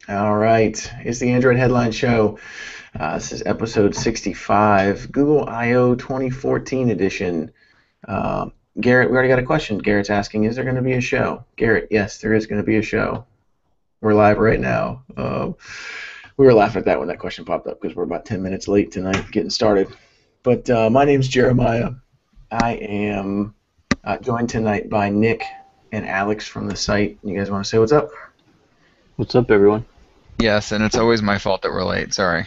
All right, it's the Android Headline Show. This is episode 65, Google I/O 2014 edition. Garrett, we already got a question. Garrett's asking, is there going to be a show? Garrett, yes, there is going to be a show. We're live right now. We were laughing at that when that question popped up because we're about 10 minutes late tonight getting started. But my name's Jeremiah. I am joined tonight by Nick and Alex from the site. You guys want to say what's up? What's up, everyone? Yes, and it's always my fault that we're late. Sorry.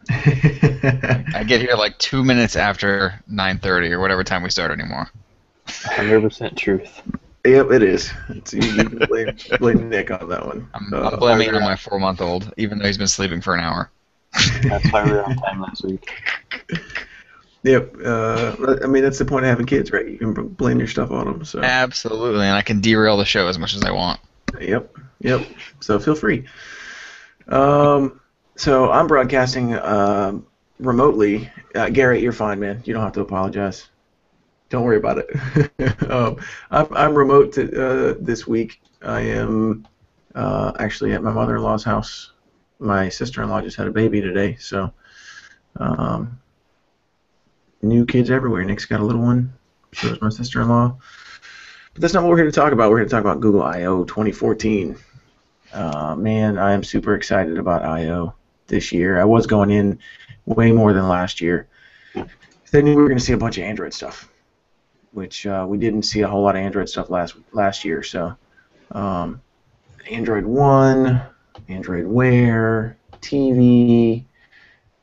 I get here like 2 minutes after 9:30 or whatever time we start anymore. 100% truth. Yep, it is. You can blame Nick on that one. I'm blaming it on my 4-month-old, even though he's been sleeping for an hour. That's why we were on time last week. Yep. I mean, that's the point of having kids, right? You can blame your stuff on them. So. Absolutely, and I can derail the show as much as I want. Yep. So feel free. So I'm broadcasting remotely. Garrett, you're fine, man. You don't have to apologize. Don't worry about it. I'm remote this week. I am actually at my mother-in-law's house. My sister-in-law just had a baby today, so new kids everywhere. Nick's got a little one. So does my sister-in-law. But that's not what we're here to talk about. We're here to talk about Google I/O 2014. Man, I am super excited about I/O this year. I was going in way more than last year. They knew we were going to see a bunch of Android stuff, which we didn't see a whole lot of Android stuff last year. So, Android One, Android Wear, TV,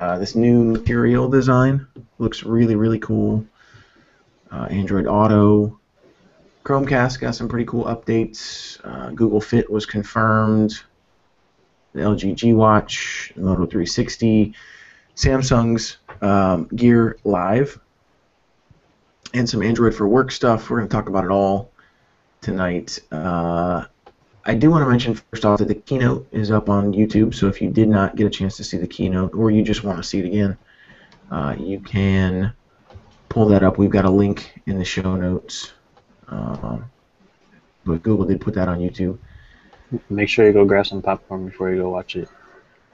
this new material design looks really, really cool. Android Auto. Chromecast got some pretty cool updates. Google Fit was confirmed. The LG G Watch, Moto 360, Samsung's Gear Live, and some Android for Work stuff. We're going to talk about it all tonight. I do want to mention first off that the keynote is up on YouTube, so if you did not get a chance to see the keynote or you just want to see it again, you can pull that up. We've got a link in the show notes. But Google did put that on YouTube. Make sure you go grab some popcorn before you go watch it.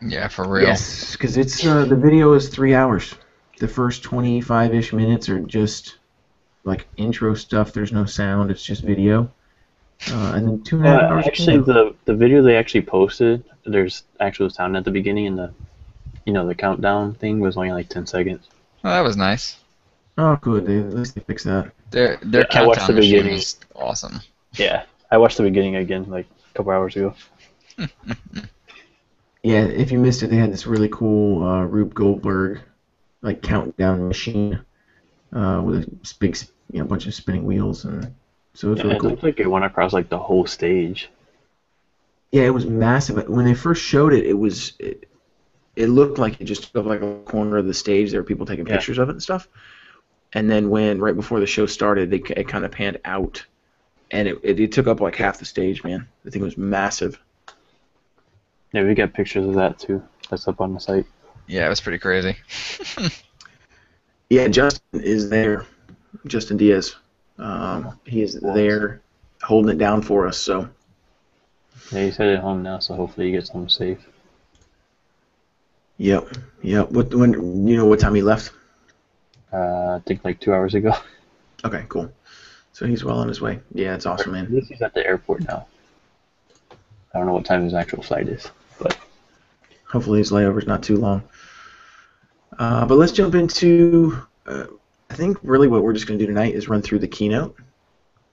Yeah, for real. Yes, because it's the video is 3 hours. The first 25-ish minutes are just like intro stuff. There's no sound. It's just video. And then 2.5 hours. Actually, the video they actually posted, there's actual sound at the beginning, and the countdown thing was only like 10 seconds. Oh, that was nice. Oh, good. At least they fixed that. Their I watched countdown the machine beginning. was awesome. Yeah, I watched the beginning again like a couple hours ago. Yeah, if you missed it, they had this really cool Rube Goldberg like countdown machine with a big, bunch of spinning wheels, and so it's really It cool. looked like it went across like the whole stage. Yeah, it was massive. When they first showed it, it looked like it just took up like a corner of the stage. There were people taking pictures of it and stuff. And then right before the show started, it kind of panned out, and it took up like half the stage, man. The thing was massive. Yeah, we got pictures of that too. That's up on the site. Yeah, it was pretty crazy. Yeah, Justin is there. Justin Diaz. He is there holding it down for us. So. Yeah, he's headed home now, so hopefully he gets home safe. Yep. When you know what time he left? I think like 2 hours ago. Okay, cool. So he's well on his way. Yeah, it's awesome, At man. least he's at the airport now. I don't know what time his actual flight is, but Hopefully his layover's not too long. But let's jump into, I think really what we're just going to do tonight is run through the keynote,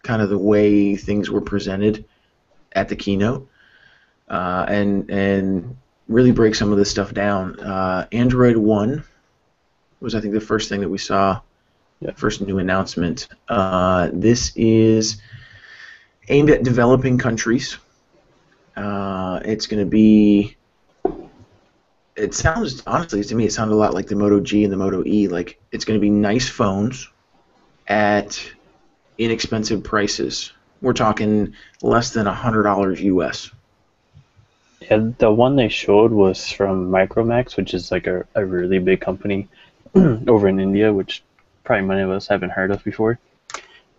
kind of the way things were presented at the keynote, and really break some of this stuff down. Android One was, I think, the first thing that we saw, first new announcement. This is aimed at developing countries. It's going to be, it sounds, honestly, to me, it sounded a lot like the Moto G and the Moto E. Like, it's going to be nice phones at inexpensive prices. We're talking less than $100 US. yeah, the one they showed was from Micromax, which is like a really big company over in India, which probably many of us haven't heard of before.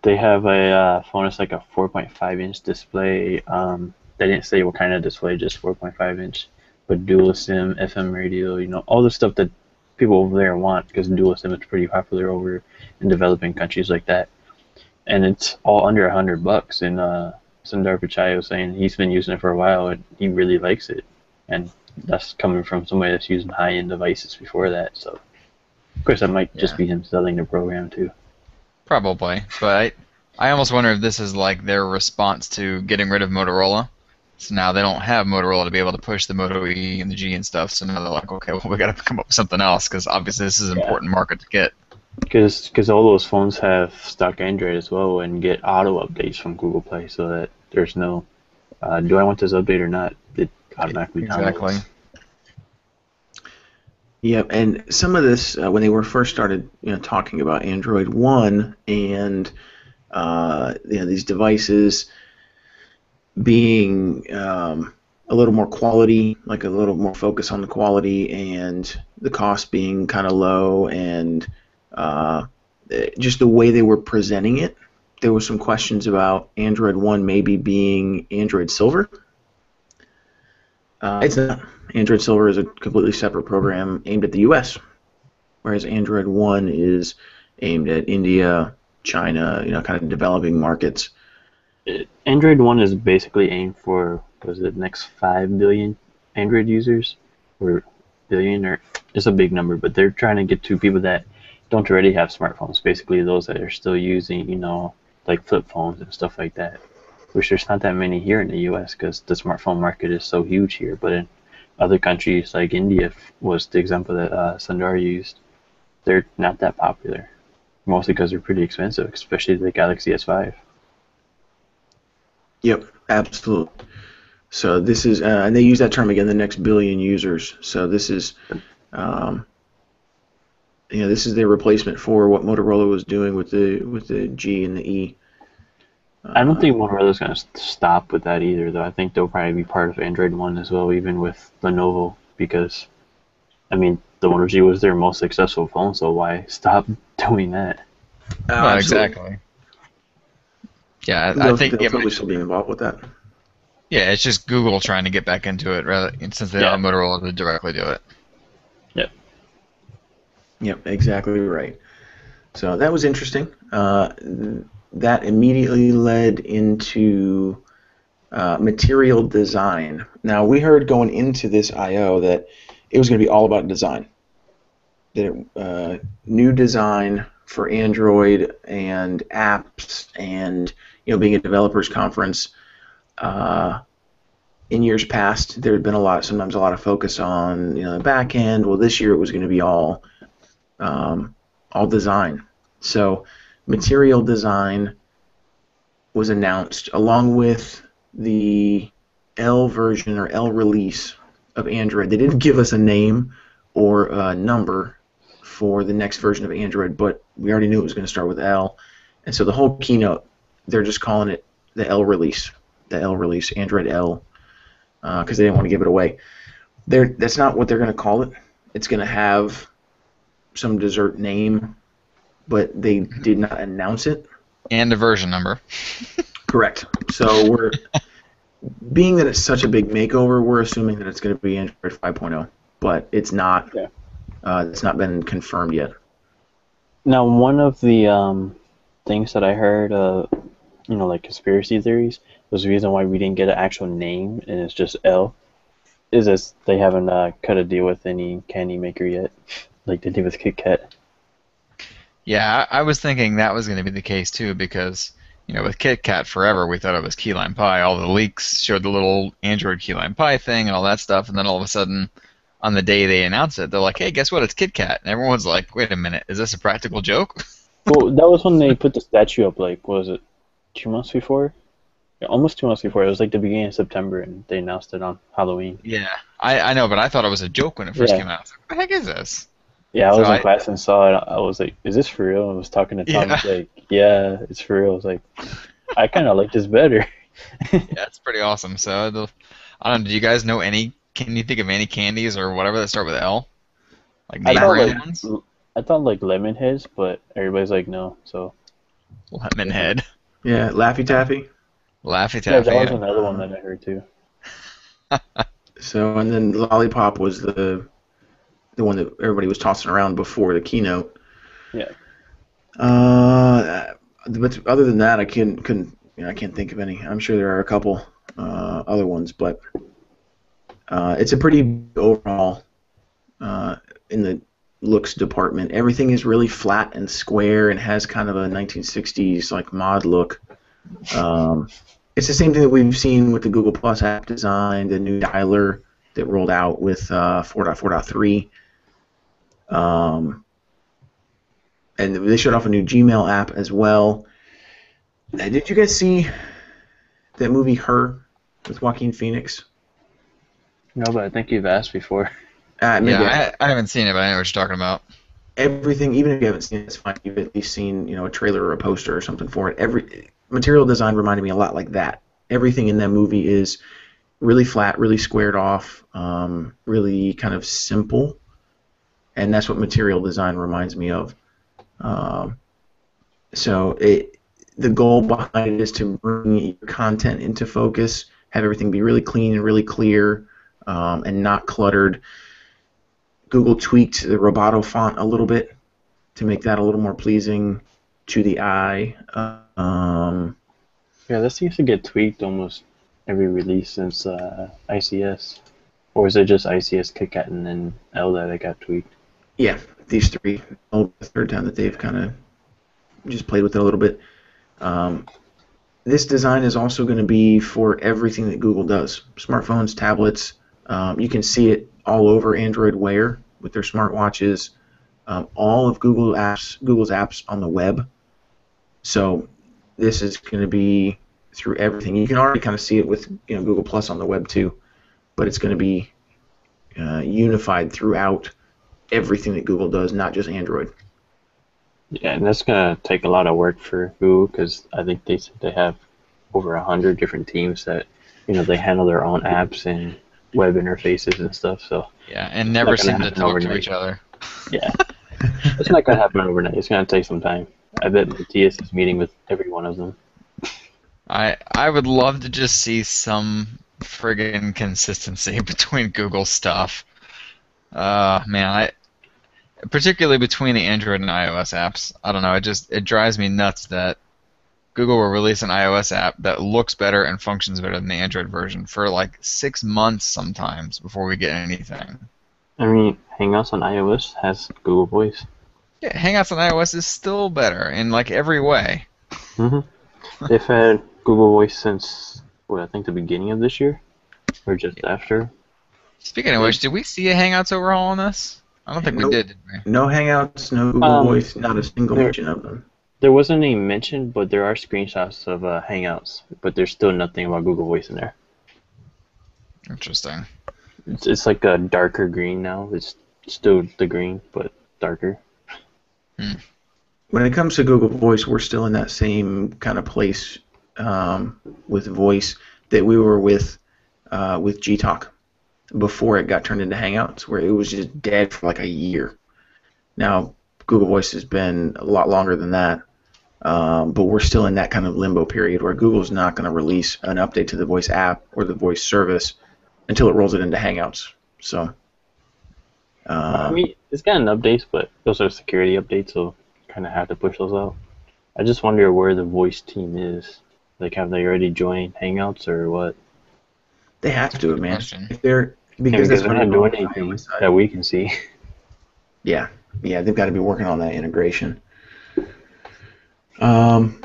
They have a phone that's like a 4.5-inch display. They didn't say what kind of display, just 4.5-inch. with dual SIM, FM radio, all the stuff that people over there want because dual SIM is pretty popular over in developing countries like that. And it's all under $100. And Sundar Pichai was saying he's been using it for a while and he really likes it. And that's coming from somebody that's using high-end devices before that. So, of course, that might just be him selling the program too. Probably, but I almost wonder if this is like their response to getting rid of Motorola. So now they don't have Motorola to be able to push the Moto E and the G and stuff. So now they're like, okay, well, we got to come up with something else because obviously this is an important market to get. Because all those phones have stock Android as well and get auto updates from Google Play, so that there's no, do I want this update or not? It automatically downloads. Exactly. Yep, and some of this, when they were first started, talking about Android One and these devices being a little more quality, like a little more focus on the quality, and the cost being kind of low, and just the way they were presenting it, there were some questions about Android One maybe being Android Silver. It's not. Android Silver is a completely separate program aimed at the U.S., whereas Android One is aimed at India, China, kind of developing markets. Android One is basically aimed for the next 5 billion Android users, or billion, or it's a big number, but they're trying to get to people that don't already have smartphones, basically those that are still using, like flip phones and stuff like that, which there's not that many here in the U.S. because the smartphone market is so huge here, but in other countries like India was the example that Sundar used, they're not that popular, mostly because they're pretty expensive, especially the Galaxy S5. Yep, absolutely. So this is, and they use that term again, the next billion users. So this is, this is their replacement for what Motorola was doing with the G and the E. I don't think Motorola's going to stop with that either, though. I think they'll probably be part of Android One as well, even with Lenovo, because, the Moto G was their most successful phone, so why stop doing that? Exactly. Yeah, I think they'll probably still be involved with that. Yeah, it's just Google trying to get back into it, rather since they don't have Motorola to directly do it. Yep. Yep, exactly right. So that was interesting. That immediately led into material design. Now, we heard going into this I/O that it was going to be all about design. That new design for Android and apps, and being a developers conference. In years past, there had been sometimes a lot of focus on the back end. Well, this year it was going to be all design. So material design was announced along with the L version or L release of Android. They didn't give us a name or a number for the next version of Android, but we already knew it was going to start with L. And so the whole keynote, they're just calling it the L release, Android L, because they didn't want to give it away. That's not what they're going to call it. It's going to have some dessert name, but they did not announce it. And a version number. Correct. So being that it's such a big makeover, we're assuming that it's going to be Android 5.0, but it's not. Yeah. It's not been confirmed yet. Now, one of the things that I heard, like conspiracy theories, was the reason why we didn't get an actual name and it's just L, is this they haven't cut a deal with any candy maker yet, like they did with Kit Kat. Yeah, I was thinking that was going to be the case too, because with Kit Kat forever we thought it was Key Lime Pie. All the leaks showed the little Android Key Lime Pie thing and all that stuff, and then all of a sudden, on the day they announced it, they're like, "Hey, guess what? It's Kit Kat." And everyone's like, "Wait a minute, is this a practical joke?" Well, that was when they put the statue up. Like, what was it, 2 months before? Yeah, almost 2 months before. It was like the beginning of September, and they announced it on Halloween. Yeah, I know, but I thought it was a joke when it first came out. I was like, "What the heck is this?" Yeah, I was in class and saw it. I was like, "Is this for real?" I was talking to Tom. He's like, "Yeah, it's for real." I was like, "I kind of like this better." Yeah, it's pretty awesome. So, I don't know. Do you guys know any? Can you think of any candies or whatever that start with L? Like name brand ones? I thought like lemon heads, but everybody's like no. So lemon head. Yeah, Laffy Taffy. Laffy Yeah, Taffy. that was another one that I heard too. So, and then Lollipop was the one that everybody was tossing around before the keynote. Yeah. But other than that, I can't think of any. I'm sure there are a couple other ones, but it's a pretty overall in the looks department. Everything is really flat and square and has kind of a 1960s like mod look. It's the same thing that we've seen with the Google Plus app design, the new dialer that rolled out with 4.4.3. And they showed off a new Gmail app as well. Did you guys see that movie Her with Joaquin Phoenix? No, but I think you've asked before. I haven't seen it, but I know what you're talking about. Everything, even if you haven't seen it, it's fine. You've at least seen, a trailer or a poster or something for it. Every material design reminded me a lot like that. Everything in that movie is really flat, really squared off, really kind of simple, and that's what material design reminds me of. The goal behind it is to bring your content into focus, have everything be really clean and really clear, and not cluttered. Google tweaked the Roboto font a little bit to make that a little more pleasing to the eye. Yeah, that seems to get tweaked almost every release since ICS. Or is it just ICS, KitKat, and then L that it got tweaked? Yeah, these three. The third time that they've kind of just played with it a little bit. This design is also going to be for everything that Google does. Smartphones, tablets. You can see it all over Android Wear with their smartwatches. All of Google's apps on the web. So this is going to be through everything. You can already kind of see it with Google Plus on the web too, but it's going to be unified throughout everything that Google does, not just Android. Yeah, and that's going to take a lot of work for Google because I think they said they have over 100 different teams that they handle their own apps and web interfaces and stuff. So yeah, and never seem to talk to each other. Yeah, it's not going to happen overnight. It's going to take some time. I bet Matthias is meeting with every one of them. I would love to just see some friggin' consistency between Google stuff. Particularly between the Android and iOS apps. I don't know, it drives me nuts that Google will release an iOS app that looks better and functions better than the Android version for like 6 months sometimes before we get anything. I mean, Hangouts on iOS has Google Voice. Yeah, Hangouts on iOS is still better in like every way. Mm-hmm. They've had Google Voice since, I think the beginning of this year? Or just after? Speaking of which, did we see a Hangouts overhaul on this? I don't think we did we? No Hangouts, no Google Voice, not a single mention of them. There wasn't any mention, but there are screenshots of Hangouts, but there's still nothing about Google Voice in there. Interesting. It's like a darker green now. It's still the green, but darker. When it comes to Google Voice, we're still in that same kind of place with Voice that we were with Gtalk before it got turned into Hangouts, where it was just dead for like a year. Now, Google Voice has been a lot longer than that, but we're still in that kind of limbo period where Google's not going to release an update to the Voice app or the Voice service until it rolls it into Hangouts. So, I mean, it's gotten updates, but those are security updates, so kind of have to push those out. I just wonder where the Voice team is. Like, have they already joined Hangouts or what? They have to, man. If because they're not doing anything that we can see. Yeah, they've got to be working on that integration. And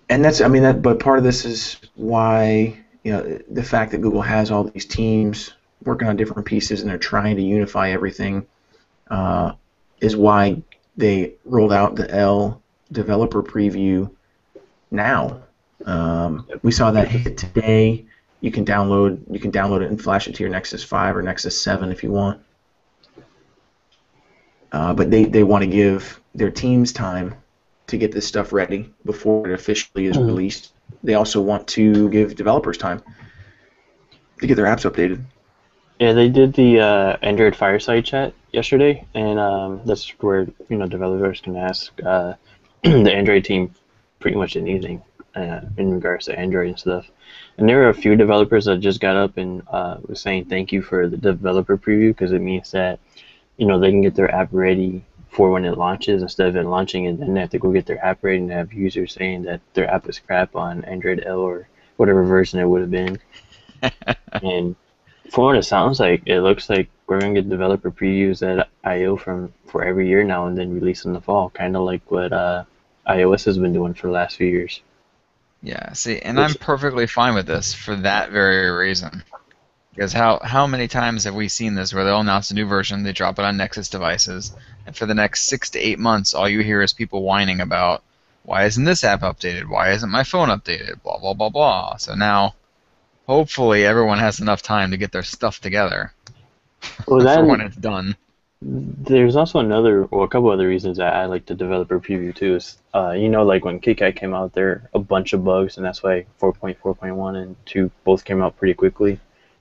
but part of this is why, the fact that Google has all these teams working on different pieces and they're trying to unify everything is why they rolled out the L developer preview now. We saw that hit today. You can download it and flash it to your Nexus 5 or Nexus 7 if you want. But they want to give their teams time to get this stuff ready before it officially is released. They also want to give developers time to get their apps updated. Yeah, they did the Android Fireside chat yesterday, and that's where developers can ask the Android team pretty much anything. in regards to Android and stuff. And there were a few developers that just got up and was saying thank you for the developer preview because it means that they can get their app ready for when it launches instead of it launching and then they have to go get their app ready and have users saying that their app is crap on Android L or whatever version it would have been. And from what it sounds like, it looks like we're gonna get developer previews at I/O for every year now and then release in the fall, kind of like what iOS has been doing for the last few years. Yeah, see, and I'm perfectly fine with this for that very reason. Because how many times have we seen this where they'll announce a new version, they drop it on Nexus devices, and for the next 6 to 8 months, all you hear is people whining about, why isn't this app updated? Why isn't my phone updated? Blah, blah, blah, blah. So now, hopefully, everyone has enough time to get their stuff together Well, for when it's done. There's also a couple other reasons that I like the developer preview too. Is like when KitKat came out, there were a bunch of bugs, and that's why 4.4.1 and 2 both came out pretty quickly.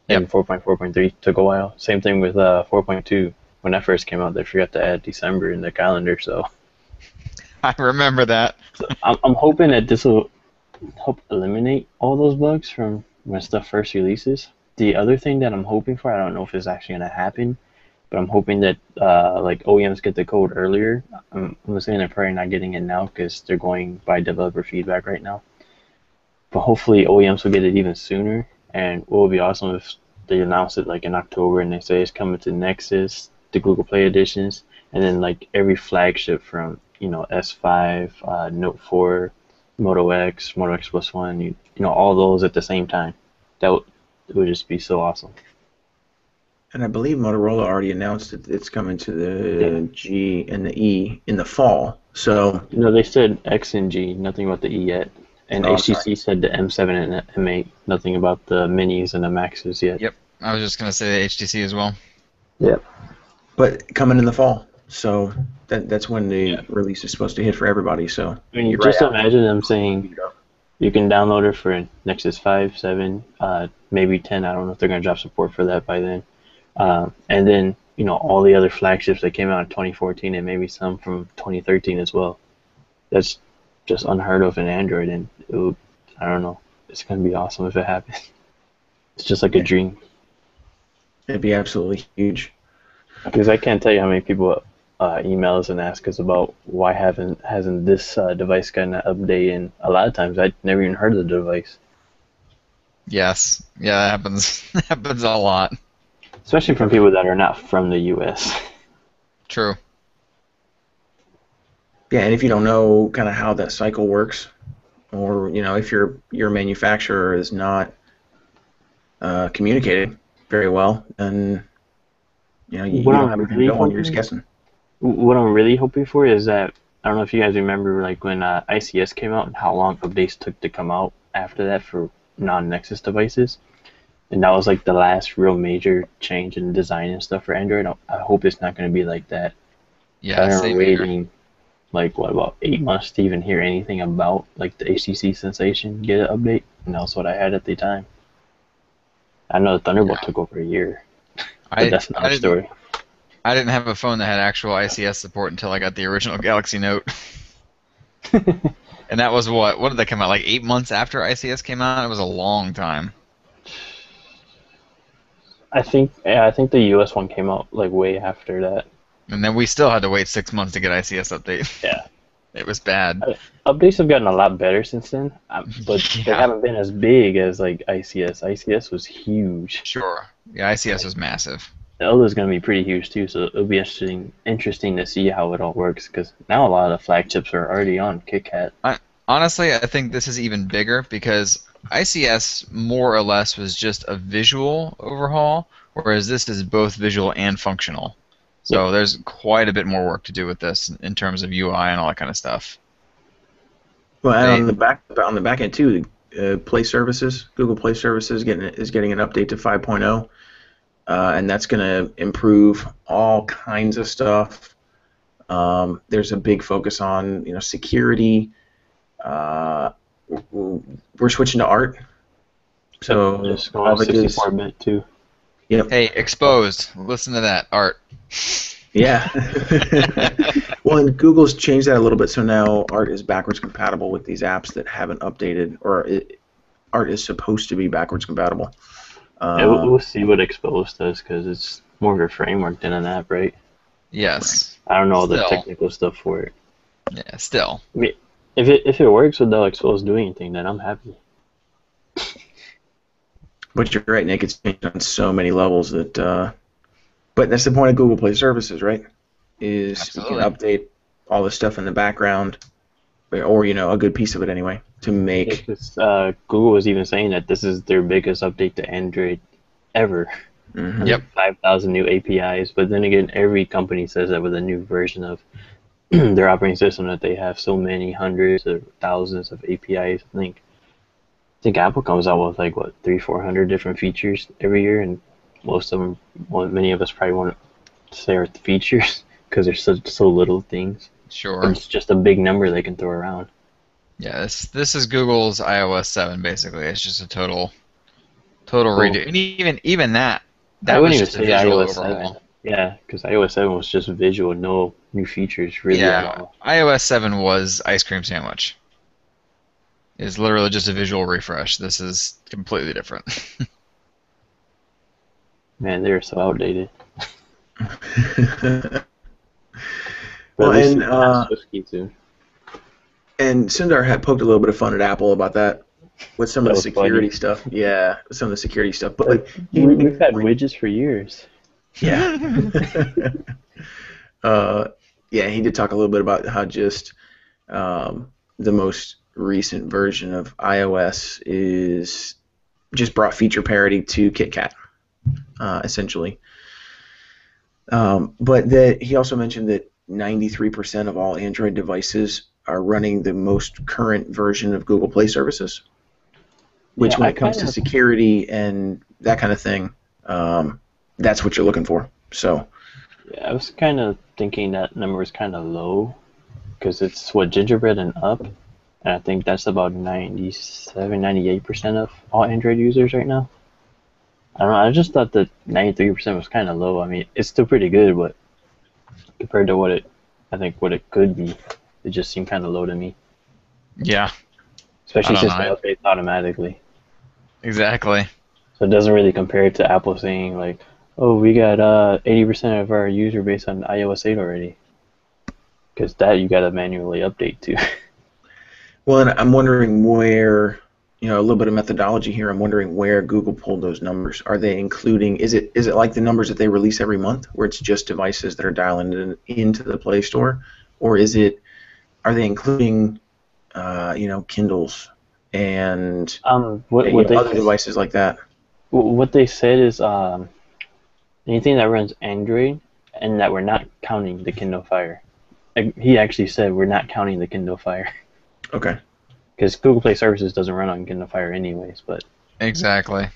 And 4.4.3 took a while. Same thing with 4.2. When that first came out, they forgot to add December in the calendar. So I remember that. So I'm hoping that this will help eliminate all those bugs from when stuff first releases. The other thing that I'm hoping for, I don't know if it's actually going to happen, but I'm hoping that like OEMs get the code earlier. I'm saying they're probably not getting it now because they're going by developer feedback right now. But hopefully OEMs will get it even sooner. And what would be awesome if they announce it like in October and they say it's coming to Nexus, the Google Play editions, and then like every flagship from S5, Note 4, Moto X, Moto X Plus 1, all those at the same time. That would just be so awesome. And I believe Motorola already announced that it's coming to the G and the E in the fall. So they said X and G, nothing about the E yet. And HTC said the M7 and M8, nothing about the minis and the Maxes yet. Yep, I was just going to say the HTC as well. Yep. But coming in the fall, so that's when the release is supposed to hit for everybody. So I mean, just imagine them saying you can download it for Nexus 5, 7, maybe 10. I don't know if they're going to drop support for that by then. And then all the other flagships that came out in 2014 and maybe some from 2013 as well. That's just unheard of in Android, and I don't know. It's going to be awesome if it happens. It's just like a dream. It'd be absolutely huge. Because I can't tell you how many people email us and ask us about why hasn't this device gotten an update, and a lot of times I'd never even heard of the device. Yes. Yeah, that happens. That happens a lot. Especially from people that are not from the U.S. True. Yeah, and if you don't know kind of how that cycle works, or if your manufacturer is not communicated very well, then you don't have anything going. You're just guessing. What I'm really hoping for is that I don't know if you guys remember like when ICS came out and how long updates took to come out after that for non-Nexus devices, and that was like the last real major change in design and stuff for Android. I hope it's not going to be like that. Yeah, I'm waiting. Like, what, about 8 months to even hear anything about, like, the HTC Sensation get an update? And that's what I had at the time. I know the Thunderbolt took over a year. But that's another story. I didn't have a phone that had actual ICS support until I got the original Galaxy Note. And that was what did that come out, like 8 months after ICS came out? It was a long time. I think the US one came out, like, way after that. And then we still had to wait 6 months to get ICS update. Yeah. It was bad. Updates have gotten a lot better since then, but they haven't been as big as like ICS. ICS was huge. Sure. Yeah, ICS was massive. L is going to be pretty huge too, so it'll be interesting to see how it all works, because now a lot of the flagships are already on KitKat. Honestly, I think this is even bigger because ICS more or less was just a visual overhaul, whereas this is both visual and functional. So there's quite a bit more work to do with this in terms of UI and all that kind of stuff. Well, and on the back end too, Play Services, Google Play Services is getting an update to 5.0, and that's going to improve all kinds of stuff. There's a big focus on security. We're switching to art, so it's going 64-bit too. Yep. Hey, Exposed. Listen to that, Art. Yeah. Well, and Google's changed that a little bit, so now Art is backwards compatible with these apps that haven't updated, or Art is supposed to be backwards compatible. Yeah, we'll see what Expose does because it's more of a framework than an app, right? Yes. I don't know all the Still. technical stuff for it. Yeah, still. I mean, if it works without Expose doing anything, then I'm happy. But you're right, Nick. It's changed on so many levels that. But that's the point of Google Play Services, right? Is Absolutely. you can update all the stuff in the background, or a good piece of it anyway, to make. Google was even saying that this is their biggest update to Android ever. Mhm. Yep. 5,000 new APIs, but then again, every company says that with a new version of their operating system that they have so many hundreds or thousands of APIs. I think Apple comes out with like what 300-400 different features every year, and most of them, many of us probably won't say are features because there's so little things. Sure. But it's just a big number they can throw around. Yeah, this is Google's iOS 7 basically. It's just a total redo. And even that I was wouldn't even just a say visual iOS overhaul. 7. Yeah, because iOS 7 was just visual, no new features really at Yeah, all. iOS 7 was ice cream sandwich. It's literally just a visual refresh. This is completely different. Man, they're so outdated. But Well, at least and it's not Swift too. and Sundar had poked a little bit of fun at Apple about that with some of That the was security funny. stuff. Yeah, with some of the security stuff. But like, We've had widgets for years. yeah. Yeah, he did talk a little bit about how just the most recent version of iOS is just brought feature parity to KitKat, essentially. But that he also mentioned that 93% of all Android devices are running the most current version of Google Play services, which Yeah, when I it comes to kinda- security and that kind of thing, that's what you're looking for. So, Yeah, I was kind of thinking that number was kind of low because it's what Gingerbread and up, and I think that's about 97-98% of all Android users right now. I don't know. I just thought that 93% was kind of low. I mean, it's still pretty good, but compared to what it could be, it just seemed kind of low to me. Yeah, Especially I since don't know. it updates automatically, exactly. so it doesn't really compare it to Apple saying like, "Oh, we got 80% of our user base on iOS 8 already," because that you got to manually update to. well, and I'm wondering where, a little bit of methodology here. I'm wondering where Google pulled those numbers. Are they including? Is it like the numbers that they release every month, where it's just devices that are dialing into the Play Store, or are they including, Kindles and What they other devices like that? what they said is anything that runs Android and that we're not counting the Kindle Fire. Like, he actually said we're not counting the Kindle Fire Okay. because Google Play Services doesn't run on Kindle Fire anyways. But Exactly.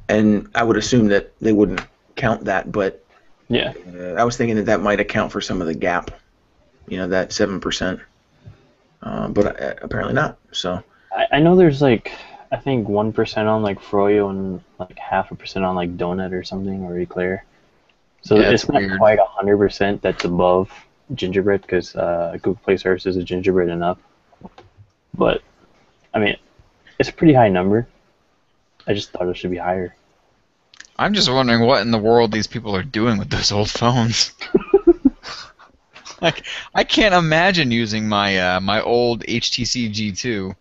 And I would assume that they wouldn't count that, but yeah, I was thinking that might account for some of the gap, that 7%. But apparently not. So, I know there's like I think 1% on like Froyo and like 0.5% on like Donut or something or Eclair. So Yeah, it's it's not weird. quite 100% that's above Gingerbread because Google Play Services is Gingerbread and up. But I mean, it's a pretty high number. I just thought it should be higher. I'm just wondering what in the world these people are doing with those old phones. Like, I can't imagine using my my old HTC G2,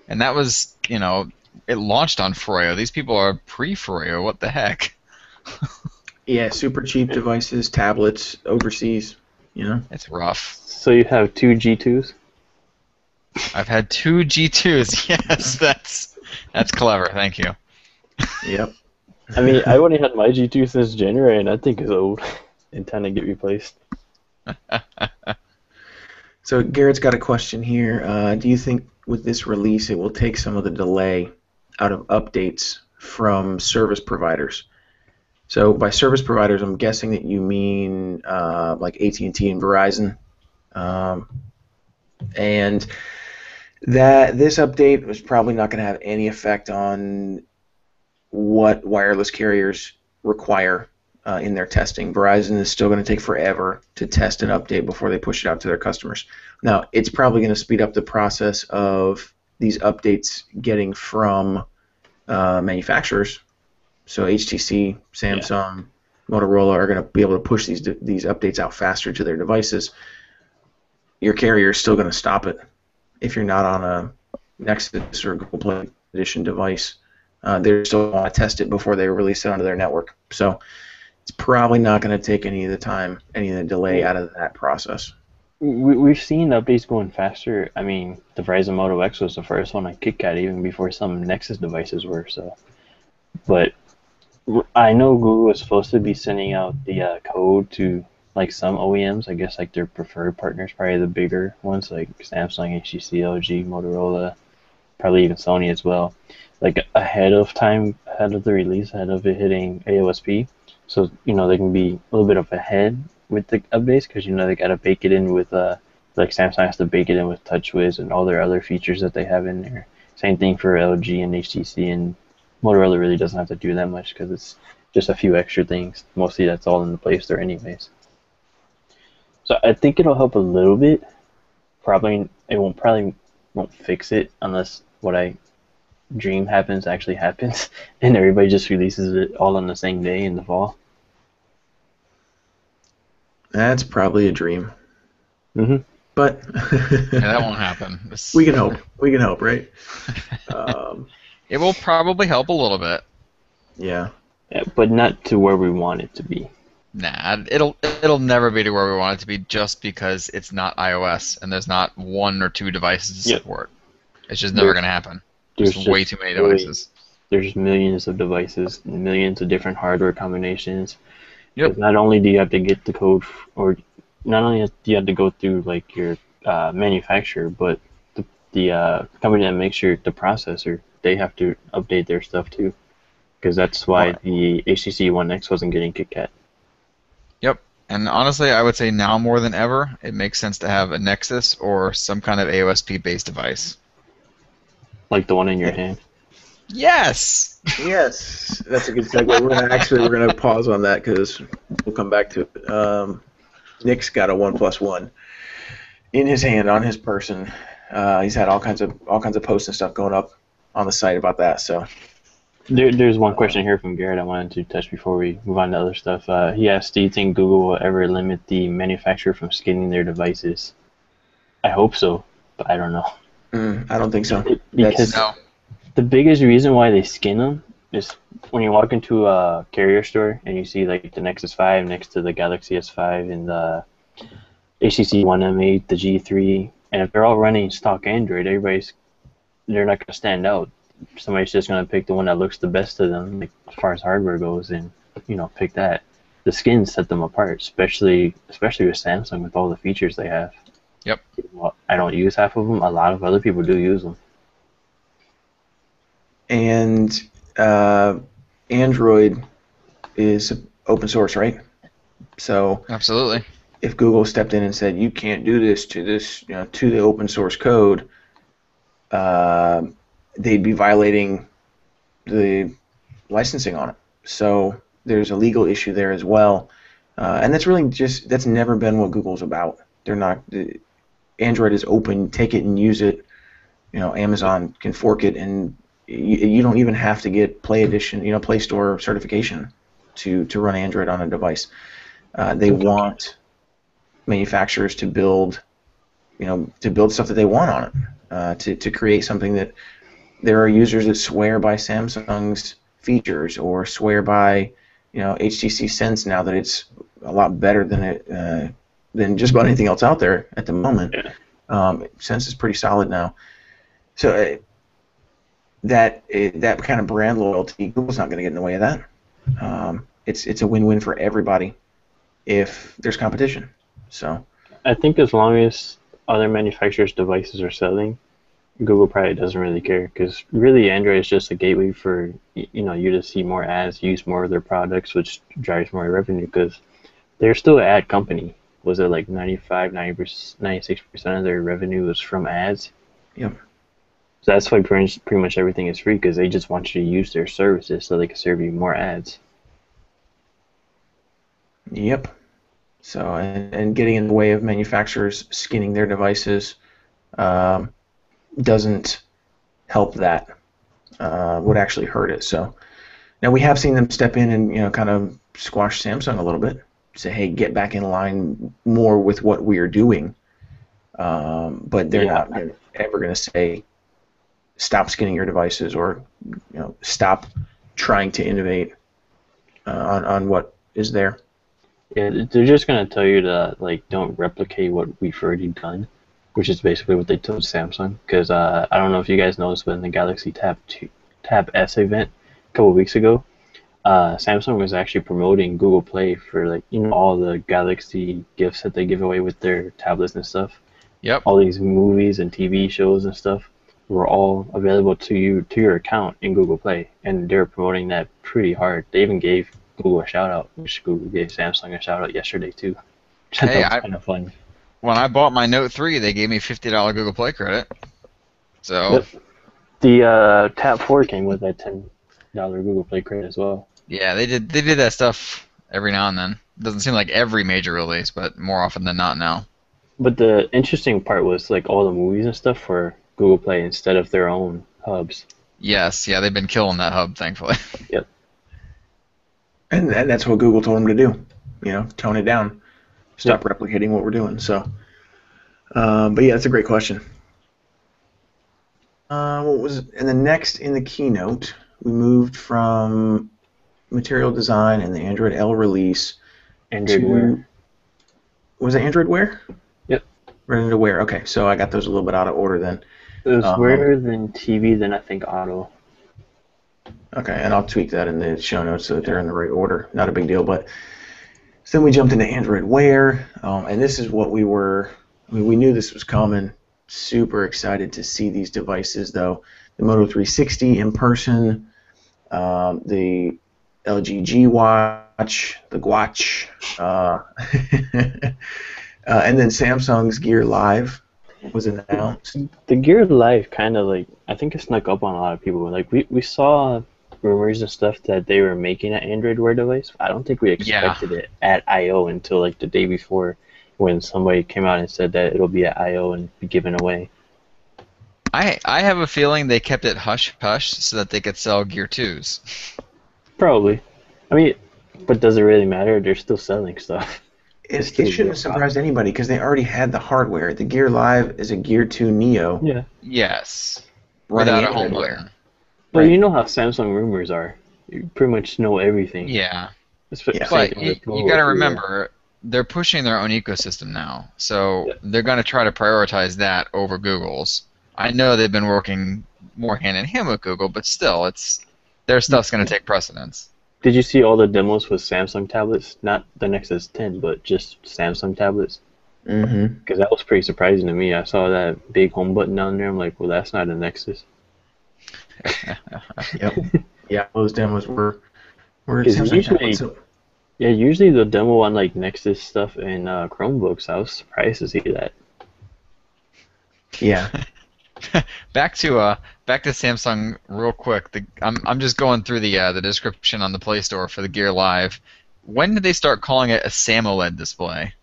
and that was, it launched on Froyo. These people are pre-Froyo. What the heck? yeah, super cheap devices, tablets, overseas, It's rough. So you have two G2s? I've had two G2s. Yes, that's clever. Thank you. Yep. I mean, I only had my G2 since January, and I think it's old and time to get replaced. So Garrett's got a question here. Do you think with this release it will take some of the delay out of updates from service providers? So by service providers, I'm guessing that you mean like AT&T and Verizon, and that this update was probably not going to have any effect on what wireless carriers require in their testing. Verizon is still going to take forever to test an update before they push it out to their customers. Now, it's probably going to speed up the process of these updates getting from manufacturers. So HTC, Samsung, Motorola are going to be able to push these updates out faster to their devices. Your carrier is still going to stop it if you're not on a Nexus or Google Play Edition device. They're still going to test it before they release it onto their network. So it's probably not going to take any of the delay out of that process. We've seen updates going faster. I mean, the Verizon Moto X was the first one on KitKat even before some Nexus devices were. So, but I know Google was supposed to be sending out the code to like some OEMs. I guess like their preferred partners, probably the bigger ones like Samsung, HTC, LG, Motorola, probably even Sony as well. Like ahead of the release, ahead of it hitting AOSP, so they can be a little bit of ahead with the updates because they gotta bake it in with like Samsung has to bake it in with TouchWiz and all their other features that they have in there. Same thing for LG and HTC, and Motorola really doesn't have to do that much because it's just a few extra things. Mostly that's all in the Play Store anyways. So I think it'll help a little bit. Probably won't fix it unless what I dream actually happens and everybody just releases it all on the same day in the fall. That's probably a dream. Mm-hmm. But yeah, that won't happen. We can hope. We can hope, right? It will probably help a little bit. Yeah. Yeah, but not to where we want it to be. Nah, it'll never be to where we want it to be just because it's not iOS and there's not one or two devices to support. It's just never going to happen. There's way too many devices. There's millions of devices, millions of different hardware combinations. Yep. Not only do you have to get the code, or not only do you have to go through like your manufacturer, but the company that makes the processor, they have to update their stuff too, because that's why the HTC One X wasn't getting KitKat. Yep. And honestly, I would say now more than ever, it makes sense to have a Nexus or some kind of AOSP-based device. Like the one in your hand. Yes. Yes, that's a good segue. We're gonna pause on that because we'll come back to it. Nick's got a OnePlus in his hand on his person. He's had all kinds of posts and stuff going up on the site about that. So there's one question here from Garrett I wanted to touch before we move on to other stuff. He asked, "Do you think Google will ever limit the manufacturer from skinning their devices?" I hope so, but I don't know. I don't think so. Because the biggest reason why they skin them is when you walk into a carrier store and you see like the Nexus 5 next to the Galaxy S5 and the HTC One M8, the G3, and if they're all running stock Android, they're not going to stand out. Somebody's just going to pick the one that looks the best to them, like, as far as hardware goes, and pick that. The skins set them apart, especially with Samsung with all the features they have. Yep. Well, I don't use half of them. A lot of other people do use them. And Android is open source, right? So absolutely. If Google stepped in and said you can't do this to the open source code, they'd be violating the licensing on it. So there's a legal issue there as well, and that's never been what Google's about. They're not. Android is open. Take it and use it. Amazon can fork it, and you don't even have to get Play Edition, Play Store certification to run Android on a device. They want manufacturers to build stuff that they want on it, to create something that there are users that swear by Samsung's features or swear by HTC Sense now that it's a lot better than just about anything else out there at the moment. Yeah. Sense is pretty solid now. So that kind of brand loyalty, Google's not going to get in the way of that. It's a win-win for everybody if there's competition. So I think as long as other manufacturers' devices are selling, Google probably doesn't really care, because really Android is just a gateway for you to see more ads, use more of their products, which drives more revenue, because they're still an ad company. Was it like 96% of their revenue was from ads? Yep. So that's why pretty much everything is free, because they just want you to use their services so they can serve you more ads. Yep. So, and getting in the way of manufacturers skinning their devices um, doesn't help that. Would actually hurt it. So now we have seen them step in and kind of squash Samsung a little bit. Say, hey, get back in line more with what we are doing. But they're not ever going to say stop skinning your devices or stop trying to innovate on what is there. Yeah, they're just gonna tell you to like don't replicate what we've already done, which is basically what they told Samsung. Because I don't know if you guys noticed, but in the Galaxy Tab S event a couple weeks ago, Samsung was actually promoting Google Play for like all the Galaxy gifts that they give away with their tablets and stuff. Yep. All these movies and TV shows and stuff were all available to your account in Google Play, and they're promoting that pretty hard. They even gave Google a shout out, which Google gave Samsung a shout out yesterday too. Which I Hey, thought was kind of fun. When I bought my Note 3, they gave me $50 Google Play credit. So Yep. The Tab 4 came with that $10 Google Play credit as well. yeah, they did that stuff every now and then. Doesn't seem like every major release, but more often than not now. But the interesting part was like all the movies and stuff for Google Play instead of their own hubs. Yes, yeah, they've been killing that hub, thankfully. Yep. And that's what Google told them to do. Tone it down. Stop replicating what we're doing. So, but yeah, that's a great question. What was and then next in the keynote, we moved from material design and the Android L release Android to Wear. Was it Android Wear? Yep. Right into Wear. Okay, so I got those a little bit out of order then. It was Wear, then TV, then I think Auto. Okay, and I'll tweak that in the show notes so that they're in the right order. Not a big deal, but so then we jumped into Android Wear, and this is what we knew this was coming. Super excited to see these devices, though. The Moto 360 in person, the LG G Watch, the Gwatch, and then Samsung's Gear Live was announced. The Gear Live kind of like, I think it snuck up on a lot of people. Like we saw rumors and stuff that they were making an Android Wear device. I don't think we expected it at I/O until like the day before, when somebody came out and said that it'll be at I/O and be given away. I have a feeling they kept it hush-hush so that they could sell Gear 2s. Probably. I mean, but does it really matter? They're still selling stuff. It shouldn't have surprised anybody because they already had the hardware. The Gear Live is a Gear 2 Neo. Yeah. Yes. Running Without a Android home Wear. button. Well, Right. you know how Samsung rumors are. You pretty much know everything. Yeah. Yeah. But you got to remember, they're pushing their own ecosystem now. So they're going to try to prioritize that over Google's. I know they've been working more hand in hand with Google, but still, their stuff's going to take precedence. Did you see all the demos with Samsung tablets? Not the Nexus 10, but just Samsung tablets? Mm-hmm. Because that was pretty surprising to me. I saw that big home button down there. I'm like, well, that's not a Nexus. Yep. Yeah, those demos were Is Samsung usually- tablets, so- Yeah, usually the demo on like Nexus stuff and Chromebooks, I was surprised to see that. Yeah. Back to Samsung real quick. I'm just going through the description on the Play Store for the Gear Live. When did they start calling it a SAMOLED display?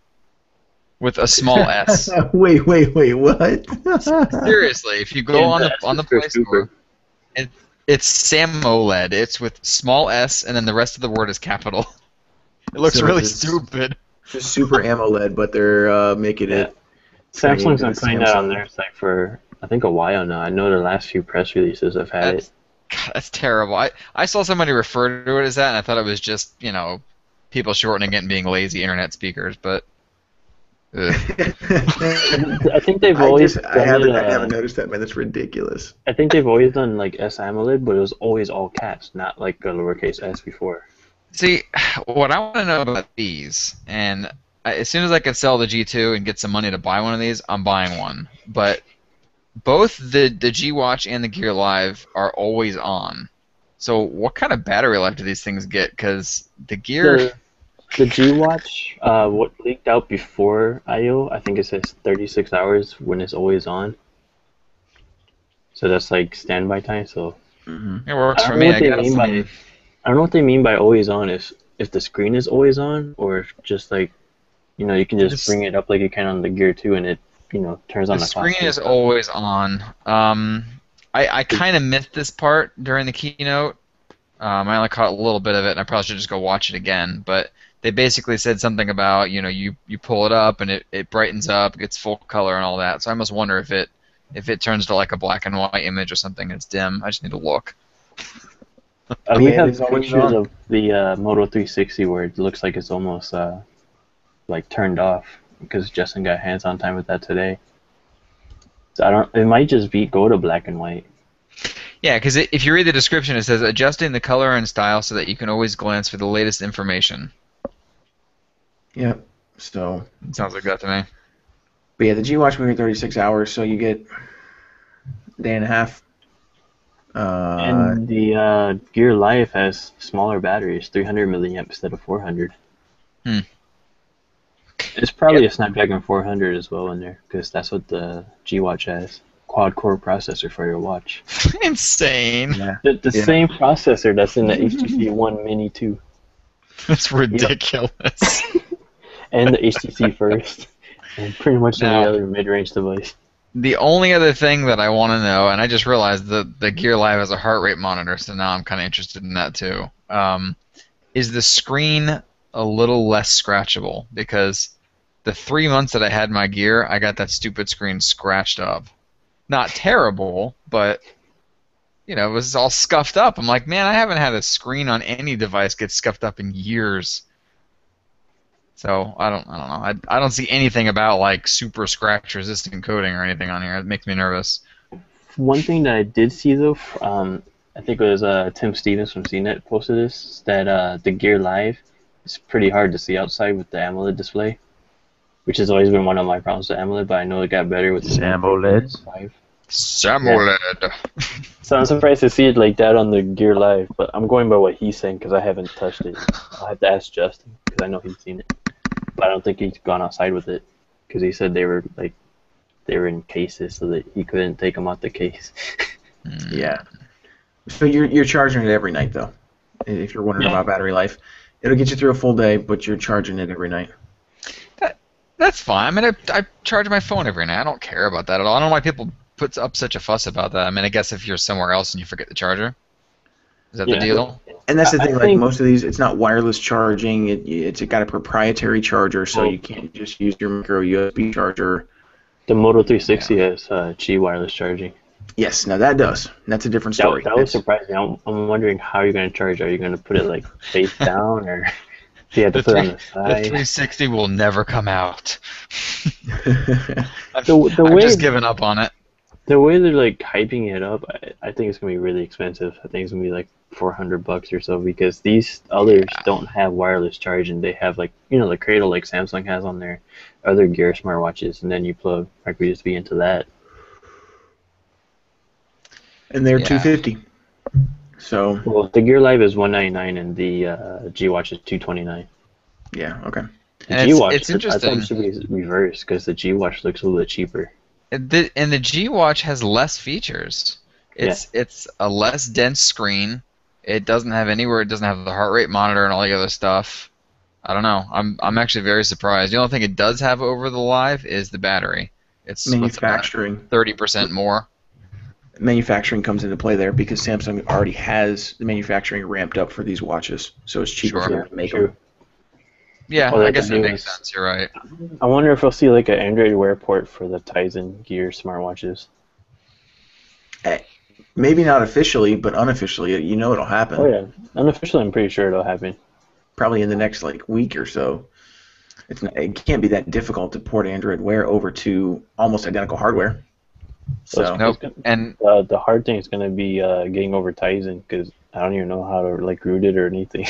With a small S. Wait, what? Seriously, if you go Yeah, on the S the is for Play Store, it's SAMOLED. It's with small S and then the rest of the word is capital. It looks So really it's- stupid. Just Super AMOLED, but they're making it. Samsung's been into putting that on Samsung. their site for, I think, a while now. I know the last few press releases have had it. God, that's terrible. I saw somebody refer to it as that, and I thought it was just people shortening it and being lazy internet speakers, but. Ugh. I think they've I always haven't noticed that, man. That's ridiculous. I think they've always done like S AMOLED, but it was always all caps, not like a lowercase s before. See, what I want to know about these, and as soon as I can sell the G2 and get some money to buy one of these, I'm buying one. But both the G Watch and the Gear Live are always on. So what kind of battery life do these things get? Because the Gear... The G Watch, what leaked out before I/O, I think it says 36 hours when it's always on. So that's like standby time. So Mm-hmm. It works I for don't me. know what I they got mean some... I don't know what they mean by always on. Is if the screen is always on, or if just like, you can just bring it up like you can on the Gear 2 and it, turns on The the screen clock. is always on. I kind of missed this part during the keynote. I only caught a little bit of it, and I probably should just go watch it again. But they basically said something about, you pull it up and it brightens up, gets full color and all that. So I must wonder if it turns to like a black and white image or something. It's dim. I just need to look. We it have is always pictures on. of the Moto 360 where it looks like it's almost like turned off because Justin got hands-on time with that today. So it might just go to black and white. Yeah, because if you read the description, it says adjusting the color and style so that you can always glance for the latest information. Yep. So, It sounds like that to me. but yeah, the G-Watch we were 36 hours, so you get a day and a half. And the Gear Live has smaller batteries, 300 milliamp instead of 400. Hmm. It's probably a Snapdragon 400 as well in there, because that's what the G-Watch has. Quad-core processor for your watch. Insane. Yeah. The same processor that's in the HTC One Mini 2. That's ridiculous. And the HTC First. And pretty much any other mid-range device. The only other thing that I want to know, and I just realized that the Gear Live has a heart rate monitor, so now I'm kind of interested in that too. Is the screen a little less scratchable? Because the 3 months that I had my Gear, I got that stupid screen scratched up. Not terrible, but it was all scuffed up. I'm like, man, I haven't had a screen on any device get scuffed up in years. So I don't know. I don't see anything about like super scratch resistant coating or anything on here. It makes me nervous. One thing that I did see though, I think it was Tim Stevens from CNET posted this, that the Gear Live is pretty hard to see outside with the AMOLED display, which has always been one of my problems with AMOLED, but I know it got better with the AMOLED. 5. AMOLED. So I'm surprised to see it like that on the Gear Live, but I'm going by what he's saying because I haven't touched it. I'll have to ask Justin because I know he's seen it, but I don't think he's gone outside with it because he said they were in cases so that he couldn't take them out the case. Yeah. So you're charging it every night though. If you're wondering about battery life, it'll get you through a full day, but you're charging it every night. That's fine. I mean, I charge my phone every night. I don't care about that at all. I don't know why people put up such a fuss about that. I mean, I guess if you're somewhere else and you forget the charger, is that the deal? And that's the thing. I Like think most of these, it's not wireless charging. It's got a proprietary charger, so you can't just use your micro USB charger. The Moto 360 has Qi wireless charging. Yes, now that does. That's a different story. That was surprising. I'm wondering how you're going to charge. Are you going to put it like face down, or do you have to put it on the The side? 360 will never come out. The I've way just given up on it. the way they're like hyping it up, I think it's going to be really expensive. I think it's going to be like $400 or so because these others don't have wireless charging. They have like the cradle like Samsung has on their other Gear smartwatches, and then you plug micro USB into that. And they're $250. So Well, the Gear Live is $199 and the G Watch is $229. yeah, okay. The And G Watch, it's I thought interesting. it should be reversed because the G Watch looks a little bit cheaper. And the G Watch has less features. It's a less dense screen. It doesn't have anywhere. It doesn't have the heart rate monitor and all the other stuff. I don't know. I'm actually very surprised. The only thing it does have over the Live is the battery. It's Manufacturing. 30% more. Manufacturing comes into play there because Samsung already has the manufacturing ramped up for these watches, so it's cheaper for them to make them. Yeah, Oh, I that's guess that the makes newest. sense. You're right. I wonder if I'll see like an Android Wear port for the Tizen Gear smartwatches. Maybe not officially, but unofficially, it'll happen. Oh yeah, unofficially, I'm pretty sure it'll happen. Probably in the next week or so. It can't be that difficult to port Android Wear over to almost identical hardware. So Nope. And The hard thing is going to be getting over Tizen because I don't even know how to root it or anything.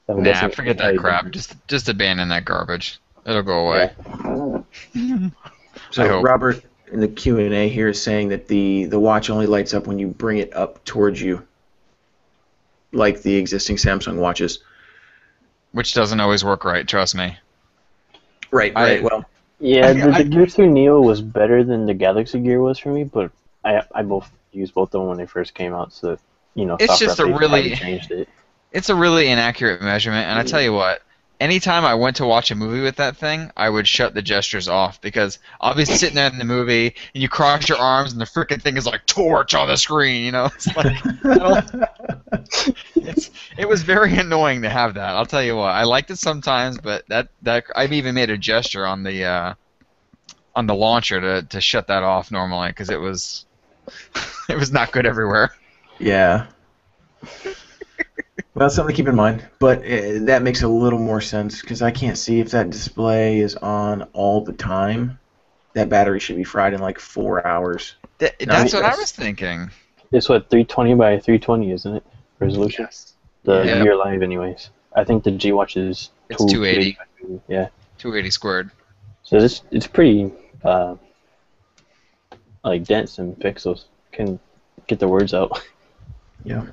I'm guessing forget that Tizen. crap. Just abandon that garbage. It'll go away. I So hope. Robert in the Q&A here is saying that the watch only lights up when you bring it up towards you, like the existing Samsung watches. Which doesn't always work right. Trust me. Right. Well, Yeah, the Gear 2 Neo was better than the Galaxy Gear was for me, but I both used both of them when they first came out, so It's software just a updates really- haven't changed it. it's a really inaccurate measurement, and I tell you what, anytime I went to watch a movie with that thing, I would shut the gestures off because I'll be sitting there in the movie and you cross your arms and the freaking thing is like torch on the screen, you know? It's like it was very annoying to have that. I'll tell you what, I liked it sometimes, but that I've even made a gesture on the launcher to shut that off normally because it was it was not good everywhere. Yeah. Well, that's something to keep in mind, but that makes a little more sense because I can't see if that display is on all the time. That battery should be fried in like 4 hours. That's what I was thinking. It's what, 320 by 320, isn't it? Resolution. Yes. The Yeah. Gear Live, anyways. I think the G Watch is It's 280. Yeah. 280 squared. So it's pretty like dense in pixels. Can get the words out. Yeah.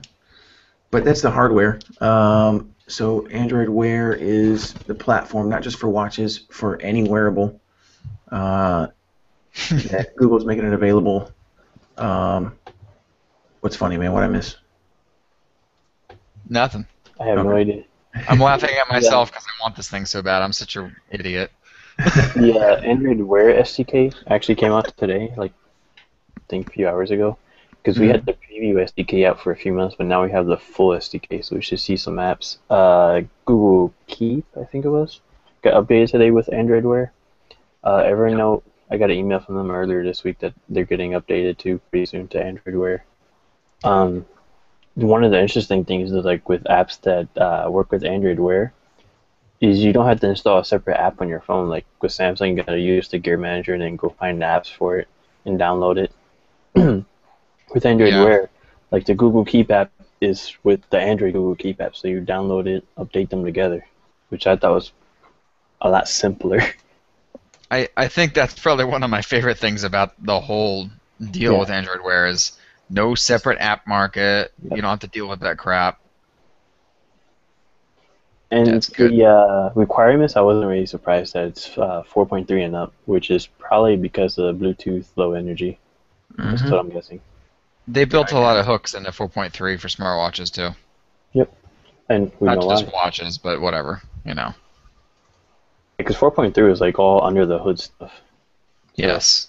But that's the hardware. So Android Wear is the platform, not just for watches, for any wearable. That Google's making it available. What's funny, man? What I miss? Nothing. I have no idea. I'm laughing at myself because I want this thing so bad. I'm such an idiot. The Android Wear SDK actually came out today, like I think a few hours ago. Because we had the preview SDK out for a few months, but now we have the full SDK, so we should see some apps. Google Keep, I think it was, got updated today with Android Wear. Evernote, I got an email from them earlier this week that they're getting updated too pretty soon to Android Wear. One of the interesting things is like with apps that work with Android Wear is you don't have to install a separate app on your phone. Like with Samsung, you gotta use the Gear Manager and then go find the apps for it and download it. With Android Wear, like the Google Keep app is with the Android Google Keep app, so you download it, update them together, which I thought was a lot simpler. I think that's probably one of my favorite things about the whole deal with Android Wear is no separate app market. Yep. You don't have to deal with that crap. And the requirements, I wasn't really surprised that it's 4.3 and up, which is probably because of Bluetooth Low Energy. That's what I'm guessing. They built a lot of hooks into 4.3 for smartwatches too. Yep. And we not know just why. watches, but whatever, you know. Because 4.3 was like all under the hood stuff. Yes.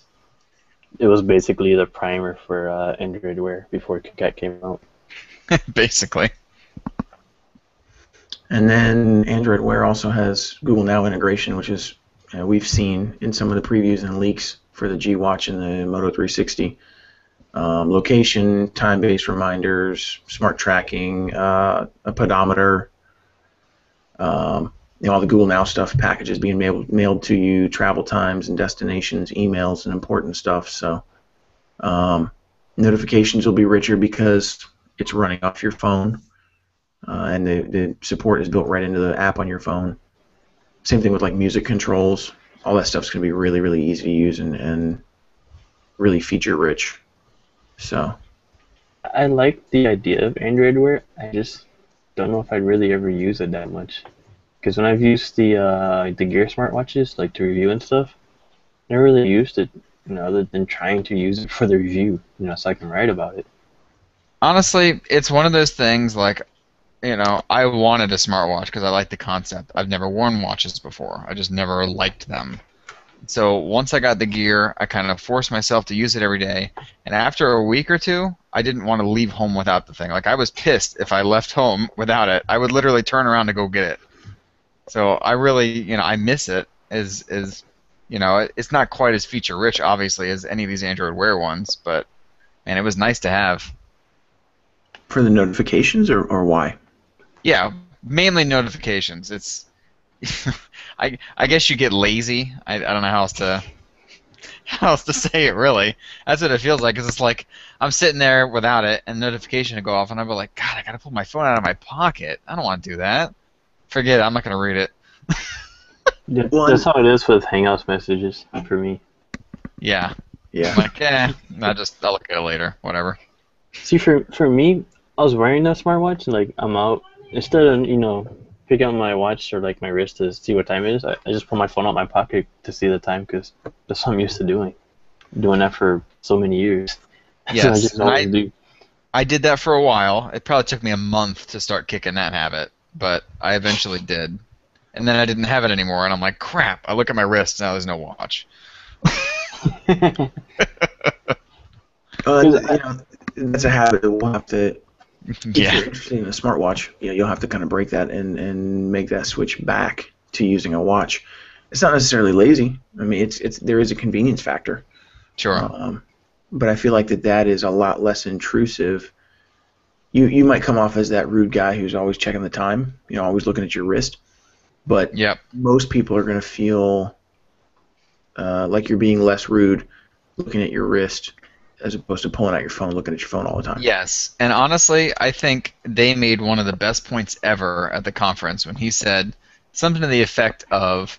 It was basically the primer for Android Wear before KitKat came out. Basically. And then Android Wear also has Google Now integration, which is we've seen in some of the previews and leaks for the G Watch and the Moto 360. Location, time-based reminders, smart tracking, a pedometer, all the Google Now stuff, packages being mailed to you, travel times and destinations, emails, and important stuff. So notifications will be richer because it's running off your phone, and the support is built right into the app on your phone. Same thing with like music controls. All that stuff's going to be really, really easy to use and really feature-rich. So I like the idea of Android Wear. I just don't know if I'd really ever use it that much. Because when I've used the Gear smartwatches, like to review and stuff, I never really used it, other than trying to use it for the review, so I can write about it. Honestly, it's one of those things like, I wanted a smartwatch because I like the concept. I've never worn watches before. I just never liked them. So once I got the Gear, I kind of forced myself to use it every day. And after a week or two, I didn't want to leave home without the thing. Like, I was pissed if I left home without it. I would literally turn around to go get it. So I really, I miss it. It's not quite as feature-rich, obviously, as any of these Android Wear ones, but, man, it was nice to have. For the notifications, or why? Yeah, mainly notifications. It's... I guess you get lazy. I don't know how else to say it, really. That's what it feels like, because it's like I'm sitting there without it, and notification would go off, and I'd be like, God, I got to pull my phone out of my pocket. I don't want to do that. Forget it. I'm not going to read it. Yeah, that's how it is with Hangouts messages for me. Yeah. Yeah. I'm like, I'll look at it later. Whatever. See, for me, I was wearing that smartwatch, and like I'm out. Instead of, pick out my watch or like my wrist to see what time it is, I just pull my phone out my pocket to see the time because that's what I'm used to doing. Doing that for so many years. Yes. So I just know what to do. I did that for a while. It probably took me a month to start kicking that habit, but I eventually did. And then I didn't have it anymore, and I'm like, crap. I look at my wrist, now there's no watch. That's a habit that we'll have to. If Yeah. you're interested in a smartwatch, you'll have to kind of break that and make that switch back to using a watch. It's not necessarily lazy. I mean, there is a convenience factor. Sure. But I feel like that is a lot less intrusive. You might come off as that rude guy who's always checking the time, always looking at your wrist. But Yep. most people are going to feel like you're being less rude looking at your wrist as opposed to pulling out your phone, looking at your phone all the time. Yes, and honestly, I think they made one of the best points ever at the conference when he said something to the effect of,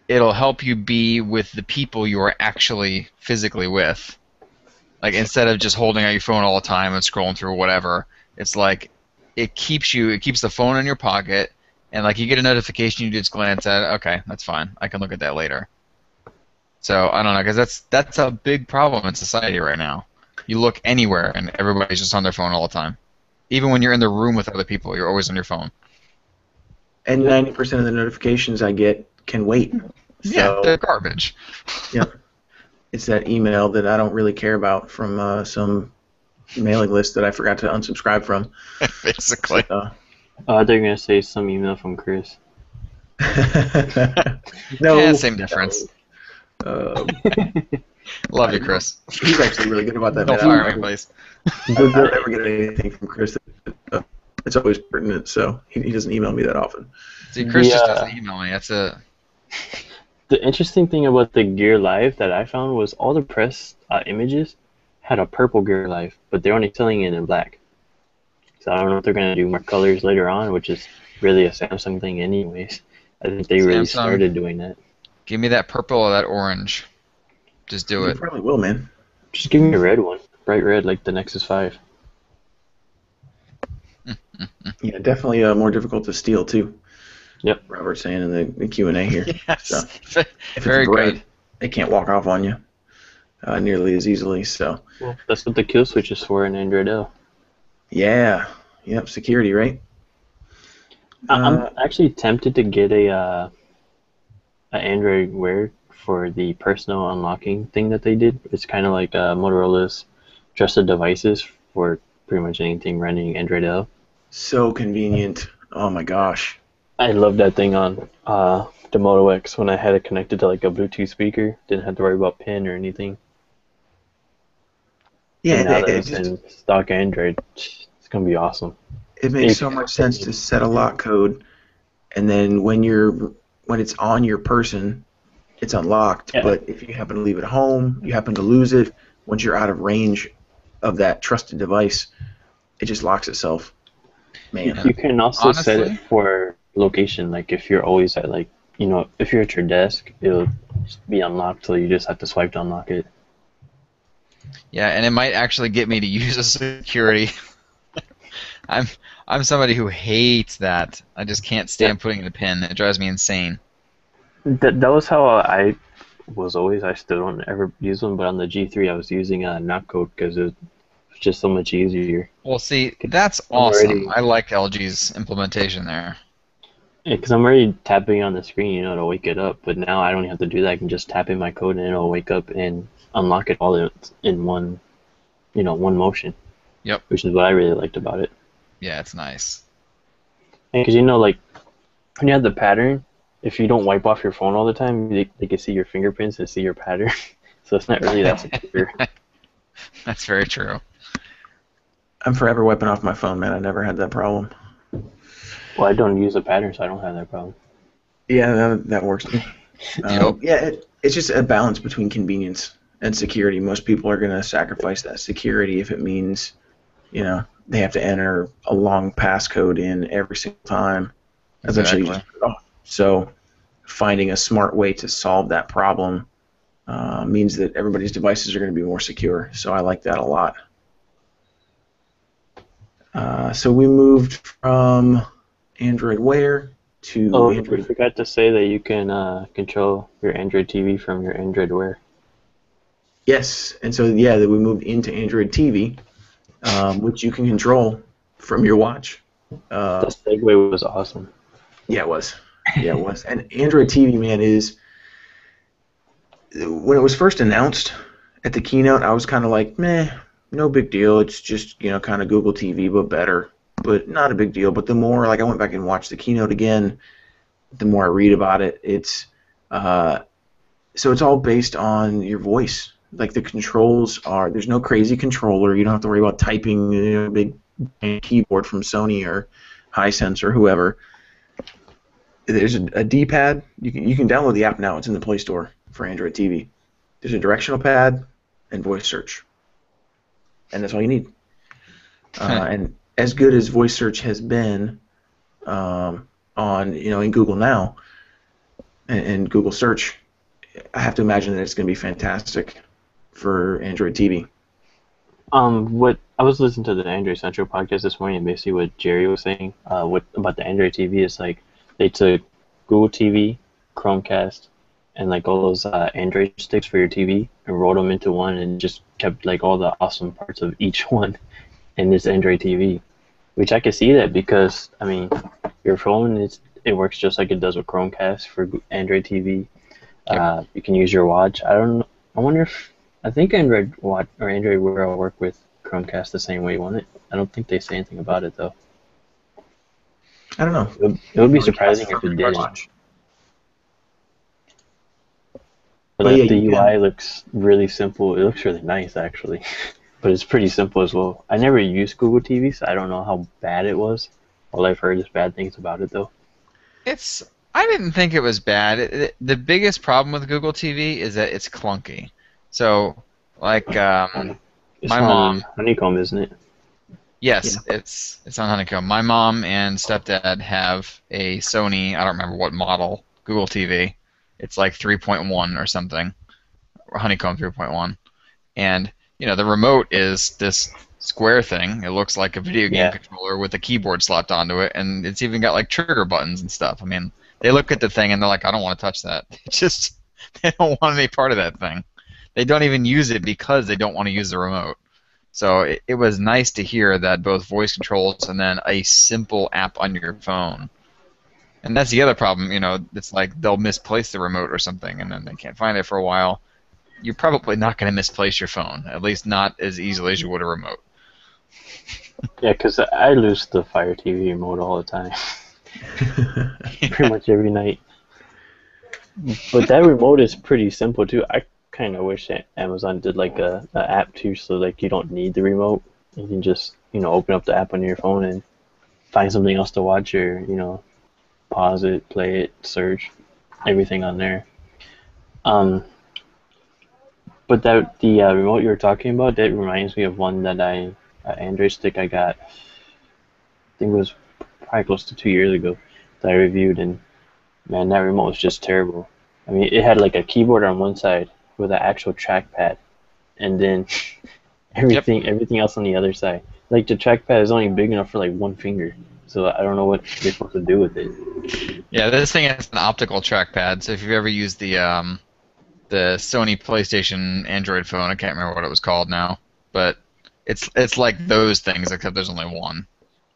it'll help you be with the people you are actually physically with. Like, instead of just holding out your phone all the time and scrolling through whatever, it's like it keeps the phone in your pocket, and like you get a notification, you just glance at it, okay, that's fine, I can look at that later. So I don't know, because that's a big problem in society right now. You look anywhere, and everybody's just on their phone all the time. Even when you're in the room with other people, you're always on your phone. And 90% of the notifications I get can wait. Yeah, they're garbage. Yeah, it's that email that I don't really care about from some mailing list that I forgot to unsubscribe from. Basically. They're going to say some email from Chris. No. Yeah, same difference. Love you, Chris. He's actually really good about that. Don't fire me, please. I never get anything from Chris. It's always pertinent, so he doesn't email me that often. See, Chris just doesn't email me. That's it. The interesting thing about the Gear Live that I found was all the press images had a purple Gear Live, but they're only selling it in black. So I don't know if they're going to do more colors later on, which is really a Samsung thing anyways. I think they really started doing that. Give me that purple or that orange. Just do it. You probably will, man. Just give me a red one. Bright red like the Nexus 5. Yeah, definitely more difficult to steal, too. Yep. Robert's saying in the Q&A here. Yes. So, if Very it's bright, good. they can't walk off on you nearly as easily. So, Well, that's what the kill switch is for in Android L. yeah. Yep, security, right? I'm actually tempted to get a Android Wear for the personal unlocking thing that they did. It's kind of like Motorola's trusted devices for pretty much anything running Android L. So convenient. Oh my gosh. I love that thing on the Moto X when I had it connected to like a Bluetooth speaker. Didn't have to worry about PIN or anything. Yeah, and now that it's in stock Android, it's gonna be awesome. It makes so much sense to set a lock code, and then when it's on your person, it's unlocked. Yeah. But if you happen to leave it home, you happen to lose it. Once you're out of range of that trusted device, it just locks itself. Man, You can also set Honestly? it for location. Like if you're always at if you're at your desk, it'll be unlocked, so you just have to swipe to unlock it. Yeah, and it might actually get me to use a security. I'm somebody who hates that. I just can't stand putting in a pin. It drives me insane. That was how I was always. I still don't ever use one, but on the G3 I was using a knock code because it was just so much easier. Well, see, that's awesome. I like LG's implementation there. Yeah, because I'm already tapping on the screen, to wake it up. But now I don't have to do that. I can just tap in my code and it'll wake up and unlock it all in one, one motion. Yep. Which is what I really liked about it. Yeah, it's nice. Because like when you have the pattern, if you don't wipe off your phone all the time, they can see your fingerprints and see your pattern. So it's not really that secure. That's very true. I'm forever wiping off my phone, man. I never had that problem. Well, I don't use a pattern, so I don't have that problem. Yeah, that works too. Yep. Yeah, it's just a balance between convenience and security. Most people are going to sacrifice that security if it means, they have to enter a long passcode in every single time. Eventually, you just put it off. So finding a smart way to solve that problem means that everybody's devices are going to be more secure. So I like that a lot. So we moved from Android Wear to Android. I forgot to say that you can control your Android TV from your Android Wear. Yes, and so that we moved into Android TV. which you can control from your watch. The segue was awesome. Yeah, it was. Yeah, it was. And Android TV, man, is when it was first announced at the keynote, I was kind of like, meh, no big deal. It's just kind of Google TV, but better. But not a big deal. But the more I went back and watched the keynote again, the more I read about it, it's so it's all based on your voice. Like the controls there's no crazy controller. You don't have to worry about typing a big keyboard from Sony or Hisense or whoever. There's a D-pad. You can download the app now. It's in the Play Store for Android TV. There's a directional pad and voice search, and that's all you need. And as good as voice search has been on in Google Now and Google Search, I have to imagine that it's going to be fantastic for Android TV. What I was listening to the Android Central podcast this morning, and basically what Jerry was saying, what about the Android TV is like they took Google TV, Chromecast, and like all those Android sticks for your TV and rolled them into one and just kept like all the awesome parts of each one in this Android TV, which I could see that because I mean your phone it works just like it does with Chromecast for Android TV. Yep. You can use your watch. I wonder if I think Android Watch or Android Wear will work with Chromecast the same way, won't it? I don't think they say anything about it though. I don't know. It would be surprising if it didn't. But yeah, the you UI looks really simple. It looks really nice actually, but it's pretty simple as well. I never used Google TV, so I don't know how bad it was. All I've heard is bad things about it though. I didn't think it was bad. The biggest problem with Google TV is that it's clunky. So, like, It's my on mom. Honeycomb, isn't it? Yes, it's on Honeycomb. My mom and stepdad have a Sony, I don't remember what model, Google TV. It's like 3.1 or something, or Honeycomb 3.1. And, the remote is this square thing. It looks like a video game controller with a keyboard slapped onto it, and it's even got like trigger buttons and stuff. I mean, they look at the thing and they're like, I don't want to touch that. They don't want any part of that thing. They don't even use it because they don't want to use the remote. So it was nice to hear that both voice controls and then a simple app on your phone. And that's the other problem, it's like they'll misplace the remote or something and then they can't find it for a while. You're probably not going to misplace your phone, at least not as easily as you would a remote. Yeah, because I lose the Fire TV remote all the time. Pretty much every night. But that remote is pretty simple too. I kind of wish that Amazon did like a app too, so like you don't need the remote. You can just open up the app on your phone and find something else to watch, or pause it, play it, search, everything on there. But the remote you were talking about, that reminds me of one that Android stick I got. I think it was probably close to 2 years ago that I reviewed, and man, that remote was just terrible. I mean, it had like a keyboard on one side with an actual trackpad, and then everything else on the other side. Like the trackpad is only big enough for like one finger, so I don't know what they're supposed to do with it. Yeah, this thing has an optical trackpad, so if you've ever used the Sony PlayStation Android phone, I can't remember what it was called now, but it's like those things, except there's only one.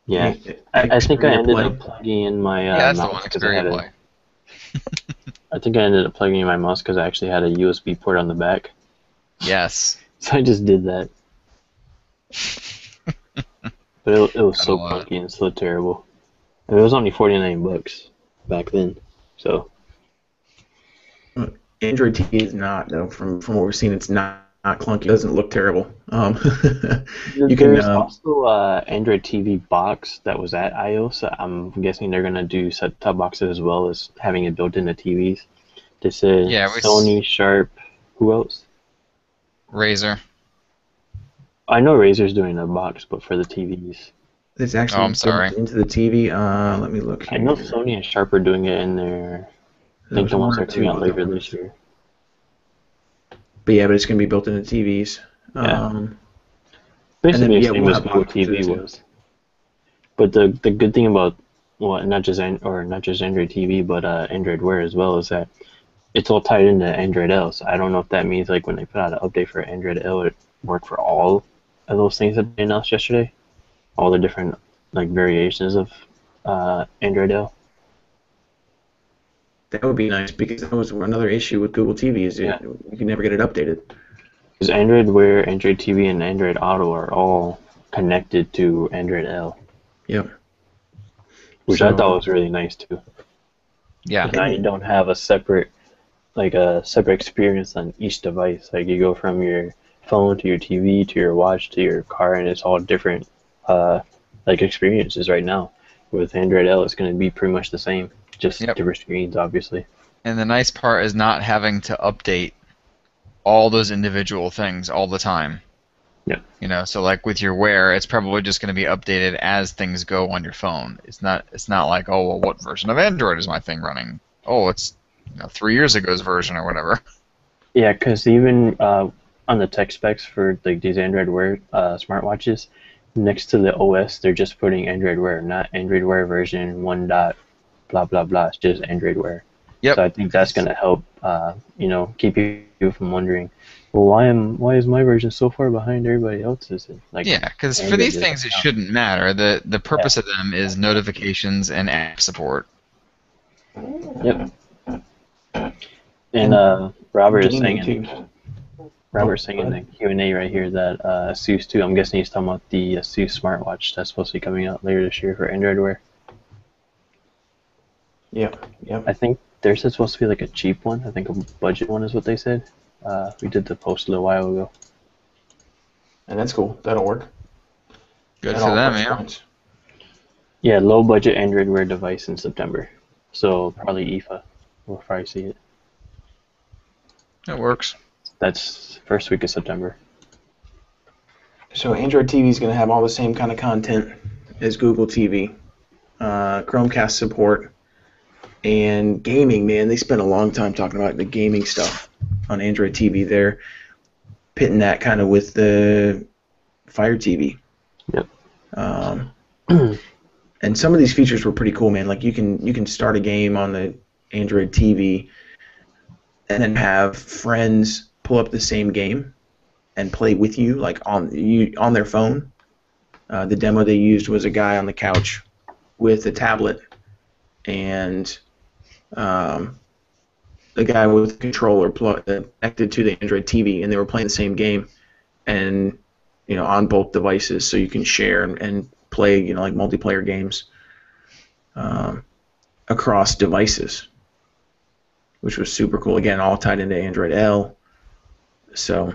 Yeah, I think I ended up plugging in my that's mouse the one, because I had Xperia Play. I think I ended up plugging in my mouse because I actually had a USB port on the back. Yes. So I just did that. But it was so clunky and so terrible. And it was only $49 back then. So Android TV is not, though. From what we're seeing, it's not clunky. It doesn't look terrible. There's also Android TV box that was at I/O, so I'm guessing they're gonna do set-top boxes as well as having it built into TVs. They said Sony, Sharp, who else? Razer. I know Razer's doing a box, but for the TVs. It's actually built into the TV. Let me look here. I know Sony and Sharp are doing it in their. I think the ones they're coming out later this year. But yeah, it's going to be built into TVs. Yeah. Basically, the same as Google TV was. But the good thing about not just Android TV, but Android Wear as well, is that it's all tied into Android L. So I don't know if that means like when they put out an update for Android L, it work for all those things that they announced yesterday? All the different like variations of Android L. That would be nice because that was another issue with Google TV is Yeah. you can never get it updated. Because Android Wear, Android TV, and Android Auto are all connected to Android L, Yep. which I thought was really nice too. Yeah. Now you don't have a separate experience on each device. Like you go from your phone to your TV to your watch to your car, and it's all different like experiences right now. With Android L, it's going to be pretty much the same, just Yep. different screens, obviously. And the nice part is not having to update all those individual things all the time. Yeah. You know, so like with your Wear, it's probably just going to be updated as things go on your phone. It's not like, oh, well, what version of Android is my thing running? Oh, it's 3 years ago's version or whatever. Yeah, because even on the tech specs for like these Android Wear smartwatches, next to the OS, they're just putting Android Wear, not Android Wear version 1 dot blah blah blah. It's just Android Wear. Yep. So I think that's going to help, keep you from wondering, well, why is my version so far behind everybody else's? Like, Yeah, because for Android these is things it now. shouldn't matter. The purpose of them is notifications and app support. Yep. And Robert is Gaming, saying too. Robert's saying in the Q&A right here that Asus too. I'm guessing he's talking about the Asus smartwatch that's supposed to be coming out later this year for Android Wear. Yep. Yep. I think theirs is supposed to be like a cheap one. I think a budget one is what they said. We did the post a little while ago. And that's cool. That'll work. Good At for all them, price yeah. points. Yeah, low budget Android Wear device in September. So probably IFA. We'll probably see it. It works. That's first week of September. So Android TV is going to have all the same kind of content as Google TV. Chromecast support. And gaming, man, they spent a long time talking about the gaming stuff on Android TV. They're pitting that kind of with the Fire TV. Yep. And some of these features were pretty cool, man. Like you can start a game on the Android TV and then have friends pull up the same game and play with you, like on their phone. The demo they used was a guy on the couch with a tablet and the guy with a controller connected to the Android TV, and they were playing the same game, and on both devices, so you can share and play like multiplayer games across devices, which was super cool. Again, all tied into Android L. So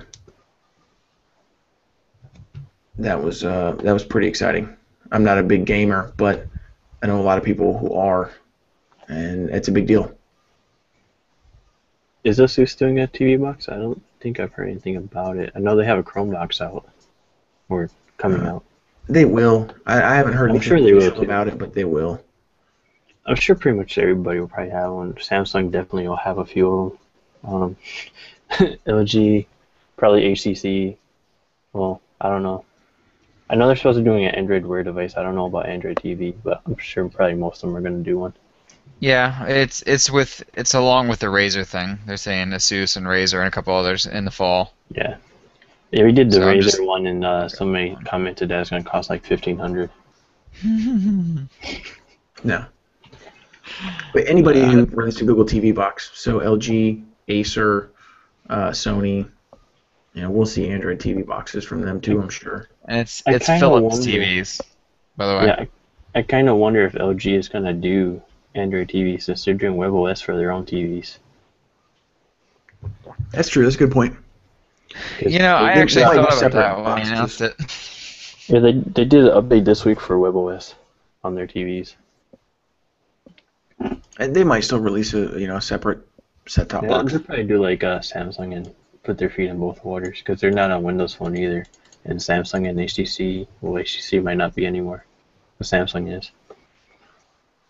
that was pretty exciting. I'm not a big gamer, but I know a lot of people who are, and it's a big deal. Is Asus doing a TV box? I don't think I've heard anything about it. I know they have a Chrome box out or coming out. They will. I haven't heard I'm anything sure they will, official too. about it, but they will. I'm sure pretty much everybody will probably have one. Samsung definitely will have a few of them. LG, probably HTC. Well, I don't know. I know they're supposed to be doing an Android Wear device. I don't know about Android TV, but I'm sure probably most of them are going to do one. Yeah, it's along with the Razer thing. They're saying Asus and Razer and a couple others in the fall. Yeah. Yeah, we did the So I'm Razer just- one, and somebody commented that it's going to cost like $1,500. No. But anybody who runs the Google TV box, so LG, Acer, Sony, we'll see Android TV boxes from them too, I'm sure. And it's I it's kinda Philips wonder- TVs, by the way. Yeah, I kind of wonder if LG is going to do Android TV since they're doing WebOS for their own TVs. That's true. That's a good point. 'Cause I they did actually like thought about separate that when they boxes. announced it. Yeah, they did an update this week for WebOS on their TVs. And they might still release a separate set-top Yeah, box. they'll probably do like Samsung and put their feet in both waters because they're not on Windows Phone either. And Samsung and HTC, well, HTC might not be anymore, but Samsung is.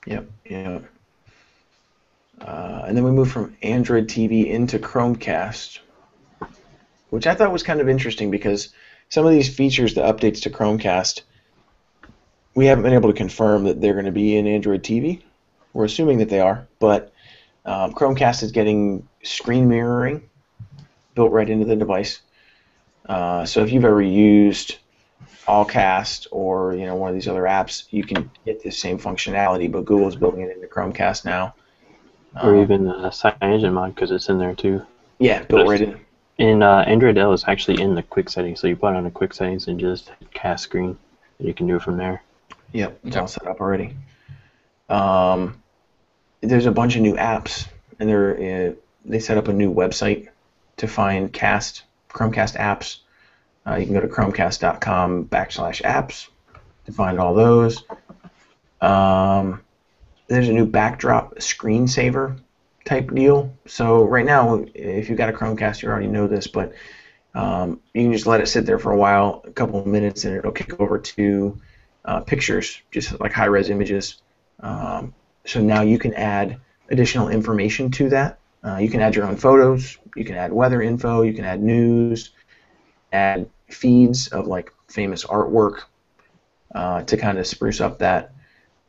Yep. Yeah. And then we move from Android TV into Chromecast, which I thought was kind of interesting because some of these features, the updates to Chromecast, we haven't been able to confirm that they're going to be in Android TV. We're assuming that they are, but Chromecast is getting screen mirroring built right into the device. So if you've ever used Allcast or one of these other apps, you can get this same functionality, but Google's building it into Chromecast now. Or even CyanogenMod, because it's in there too. Yeah, built right in. In Android L, it's actually in the quick settings, so you put on the quick settings and just cast screen, and you can do it from there. Yep, it's all set up already. There's a bunch of new apps, and they set up a new website to find Chromecast apps. You can go to chromecast.com/apps to find all those. There's a new backdrop screensaver type deal. So right now, if you've got a Chromecast, you already know this, but you can just let it sit there for a while, a couple of minutes, and it'll kick over to pictures, just like high-res images. So now you can add additional information to that. You can add your own photos, you can add weather info, you can add news, add feeds of like famous artwork to kind of spruce up that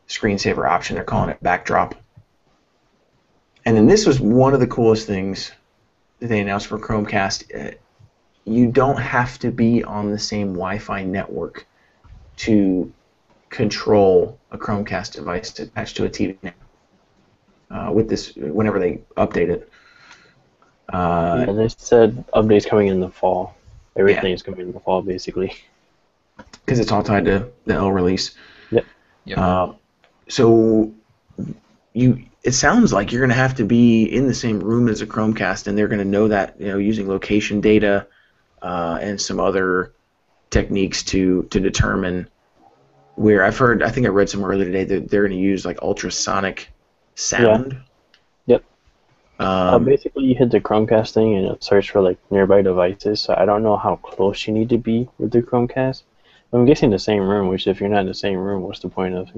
screensaver option. They're calling it backdrop. And then this was one of the coolest things that they announced for Chromecast. You don't have to be on the same Wi-Fi network to control a Chromecast device attached to a TV with this whenever they update it. Yeah, they said updates coming in the fall. Everything is coming in the fall, basically. Because it's all tied to the L release. Yep. So it sounds like you're going to have to be in the same room as a Chromecast, and they're going to know that using location data and some other techniques to determine where. I think I read somewhere earlier today that they're going to use like ultrasonic sound. Yeah. Yep. Basically, you hit the Chromecast thing and it'll search for like nearby devices. So I don't know how close you need to be with the Chromecast. I'm guessing the same room. Which, if you're not in the same room, what's the point of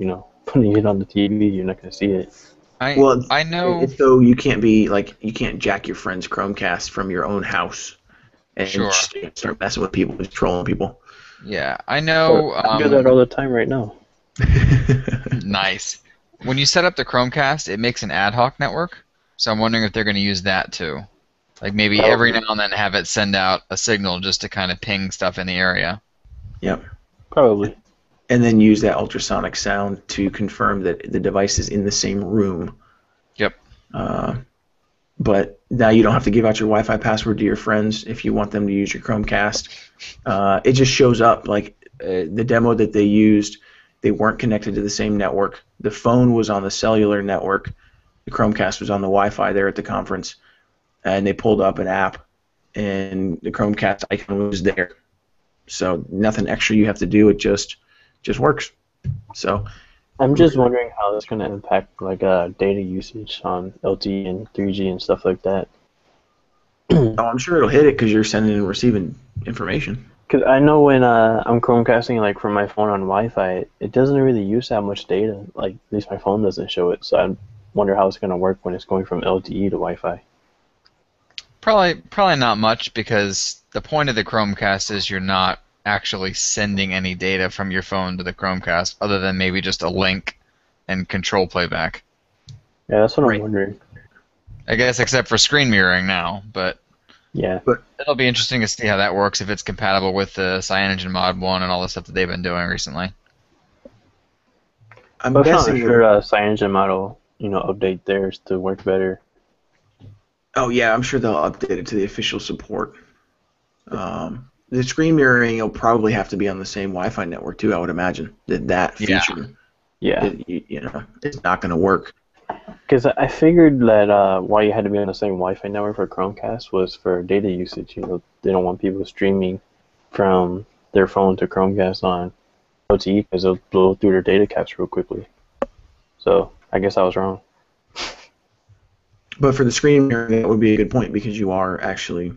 putting it on the TV? You're not going to see it. I know. So you can't jack your friend's Chromecast from your own house and just start messing with people, just trolling people. Yeah, I know. I do that all the time right now. Nice. When you set up the Chromecast, it makes an ad hoc network. So I'm wondering if they're going to use that too. Like maybe every now and then have it send out a signal just to kind of ping stuff in the area. Yep. Probably. And then use that ultrasonic sound to confirm that the device is in the same room. Yep. But now you don't have to give out your Wi-Fi password to your friends if you want them to use your Chromecast. It just shows up. Like the demo that they used, they weren't connected to the same network. The phone was on the cellular network. The Chromecast was on the Wi-Fi there at the conference. And they pulled up an app, and the Chromecast icon was there. So nothing extra you have to do. It just works. So I'm just wondering how that's going to impact like data usage on LTE and 3G and stuff like that. I'm sure it'll hit it because you're sending and receiving information. Because I know when I'm Chromecasting like from my phone on Wi-Fi, it doesn't really use that much data. Like at least my phone doesn't show it. So I wonder how it's going to work when it's going from LTE to Wi-Fi. Probably not much, because the point of the Chromecast is you're not actually sending any data from your phone to the Chromecast, other than maybe just a link and control playback. Yeah, that's what I'm wondering. I guess except for screen mirroring now, but yeah, it'll be interesting to see how that works, if it's compatible with the CyanogenMod 1 and all the stuff that they've been doing recently. I'm guessing sure CyanogenMod will update theirs to work better. Oh yeah, I'm sure they'll update it to the official support. The screen mirroring will probably have to be on the same Wi-Fi network too. I would imagine that feature. Yeah. It's not going to work. Because I figured that why you had to be on the same Wi-Fi network for Chromecast was for data usage. They don't want people streaming from their phone to Chromecast on LTE because they'll blow through their data caps real quickly. So I guess I was wrong. But for the screen mirroring, that would be a good point, because you are actually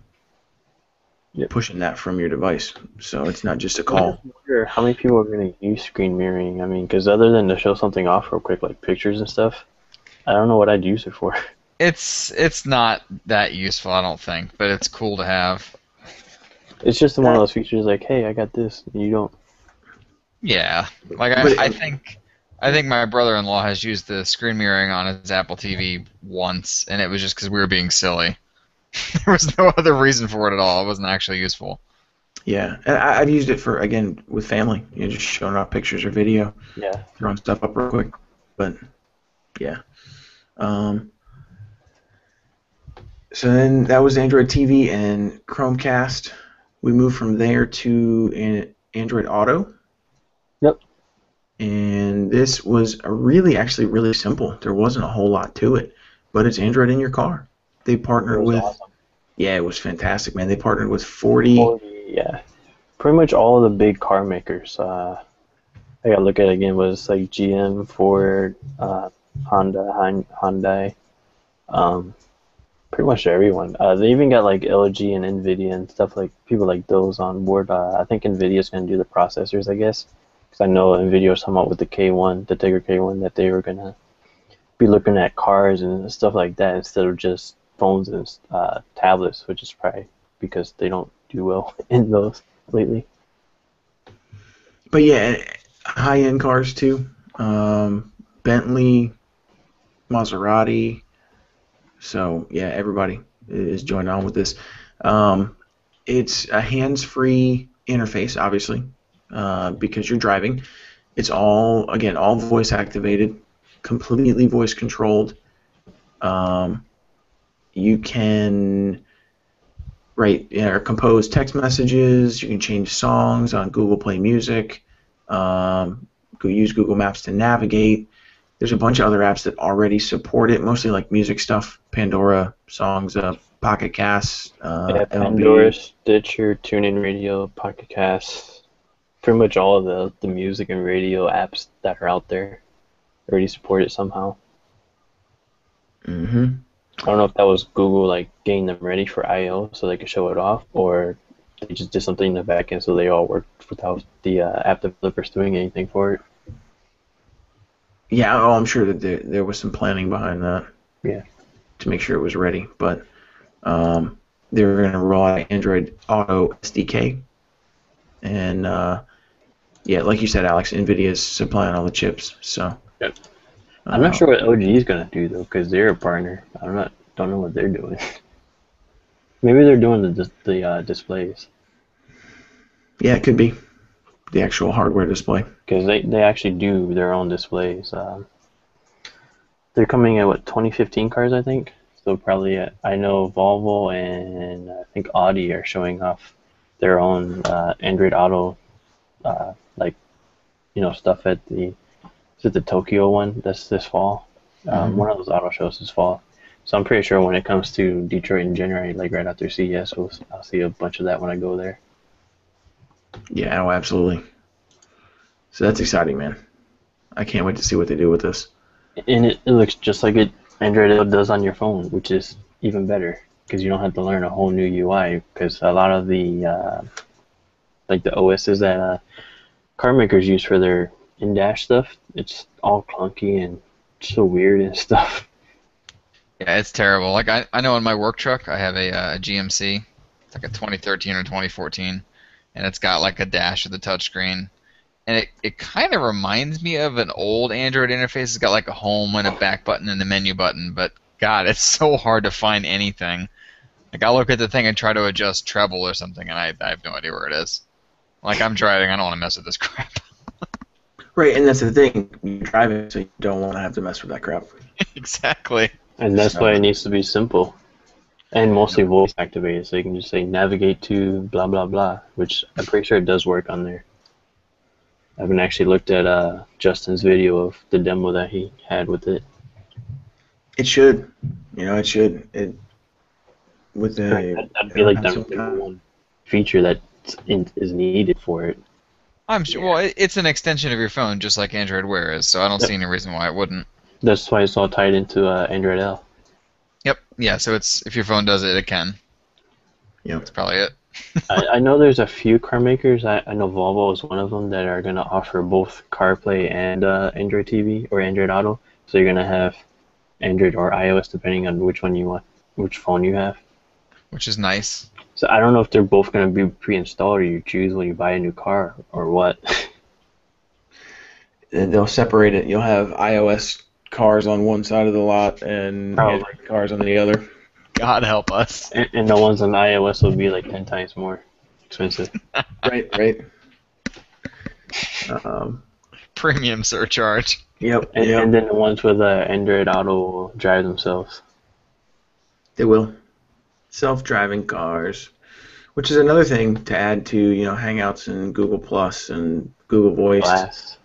pushing that from your device. So it's not just a call. I wonder how many people are going to use screen mirroring. I mean, because other than to show something off real quick, like pictures and stuff, I don't know what I'd use it for. It's not that useful, I don't think, but it's cool to have. It's just one of those features like, hey, I got this, and you don't. Yeah, like I think my brother-in-law has used the screen mirroring on his Apple TV once, and it was just because we were being silly. There was no other reason for it at all. It wasn't actually useful. Yeah, and I've used it for, again, with family. Just showing off pictures or video, Yeah. throwing stuff up real quick. But yeah. Um, so then that was Android TV and Chromecast. We moved from there to Android Auto. Yep. And this was actually really simple. There wasn't a whole lot to it, but it's Android in your car. They It partnered was with, awesome. yeah, it was fantastic, man. They partnered with 40. Yeah. Pretty much all the big car makers. I gotta look at it again. Was like GM, Ford, Hyundai. Um, Pretty much everyone. They even got like LG and Nvidia and stuff like people like those on board. I think Nvidia's gonna do the processors, I guess, because I know Nvidia was talking about with the K1, the Tigger K1, that they were gonna be looking at cars and stuff like that instead of just phones and tablets, which is probably because they don't do well in those lately. But yeah, high-end cars too. Bentley, Maserati. So yeah, everybody is joining on with this. It's a hands-free interface, obviously, because you're driving. It's all voice activated, completely voice controlled. You can write or compose text messages. You can change songs on Google Play Music. Use Google Maps to navigate. There's a bunch of other apps that already support it, mostly like music stuff, Pandora, Songs, Pocket Cast, Yeah, MLB. Pandora, Stitcher, TuneIn Radio, Pocket Cast, pretty much all of the music and radio apps that are out there already support it somehow. Mm-hmm. I don't know if that was Google like getting them ready for I/O so they could show it off, or they just did something in the back end so they all worked without the app developers doing anything for it. Yeah, I'm sure that there was some planning behind that. Yeah. To make sure it was ready, but they were going to roll out Android Auto SDK, and yeah, like you said, Alex, NVIDIA is supplying all the chips. So Yep. I'm not sure what LG is gonna do though, because they're a partner. Don't know what they're doing. Maybe they're doing the displays, Yeah, it could be the actual hardware display. because they actually do their own displays. They're coming at what 2015 cars, I think. So probably I know Volvo and I think Audi are showing off their own Android Auto, like stuff at the is it the Tokyo one that's this fall? One of those auto shows this fall. So I'm pretty sure when it comes to Detroit in January, like right after CES, I'll see a bunch of that when I go there. Yeah, oh, absolutely. So that's exciting, man. I can't wait to see what they do with this. And it looks just like Android Auto does on your phone, which is even better because you don't have to learn a whole new UI. Because a lot of the like the OSs that car makers use for their in-dash stuff, it's all clunky and so weird and stuff. Yeah, it's terrible. Like I know in my work truck I have a GMC. It's like a 2013 or 2014, and it's got like a dash with a touchscreen. And it kind of reminds me of an old Android interface. It's got like a home and a back button and a menu button, but God, it's so hard to find anything. Like I look at the thing and try to adjust treble or something, and I have no idea where it is. Like I'm driving, I don't want to mess with this crap. Right, and that's the thing. You're driving, so you don't want to have to mess with that crap. Exactly. And that's why it needs to be simple and mostly voice activated, so you can just say navigate to blah blah blah, which I'm pretty sure it does work on there. I haven't actually looked at Justin's video of the demo that he had with it. It should, it should. With the That'd be like the number one feature that is needed for it. I'm sure. Well, it's an extension of your phone, just like Android Wear is, so I don't see any reason why it wouldn't. That's why it's all tied into Android L. Yep. Yeah. So it's if your phone does it, it can. Yep. That's probably it. I know there's a few car makers. I know Volvo is one of them that are going to offer both CarPlay and Android TV or Android Auto. So you're going to have Android or iOS depending on which one you want, which phone you have. Which is nice. So I don't know if they're both going to be pre-installed or you choose when you buy a new car or what. They'll separate it. You'll have iOS cars on one side of the lot and Android cars on the other. God help us. And the ones on iOS will be like 10 times more. expensive. Right. Um, Premium surcharge. yep. And then the ones with Android Auto will drive themselves. They will. Self-driving cars, which is another thing to add to, Hangouts and Google Plus and Google Voice Glass.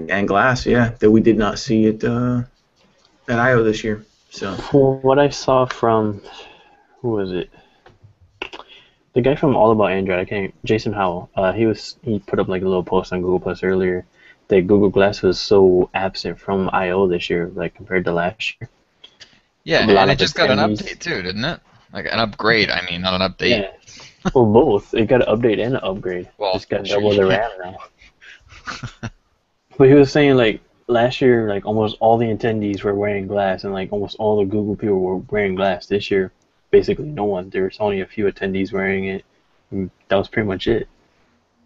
and Glass, yeah, that we did not see at I/O this year. So Well, what I saw from, who was it? The guy from All About Android, Jason Howell. He put up like a little post on Google Plus earlier that Google Glass was so absent from I/O this year, like compared to last year. Yeah, A lot and it of just got an attendees. update too, didn't it? Like an upgrade, I mean, not an update. Yeah. Well, both. It got an update and an upgrade. Well, It's got sure double you the RAM now. But he was saying like last year, like almost all the attendees were wearing Glass, and like almost all the Google people were wearing Glass. This year, basically no one. There was only a few attendees wearing it. And that was pretty much it.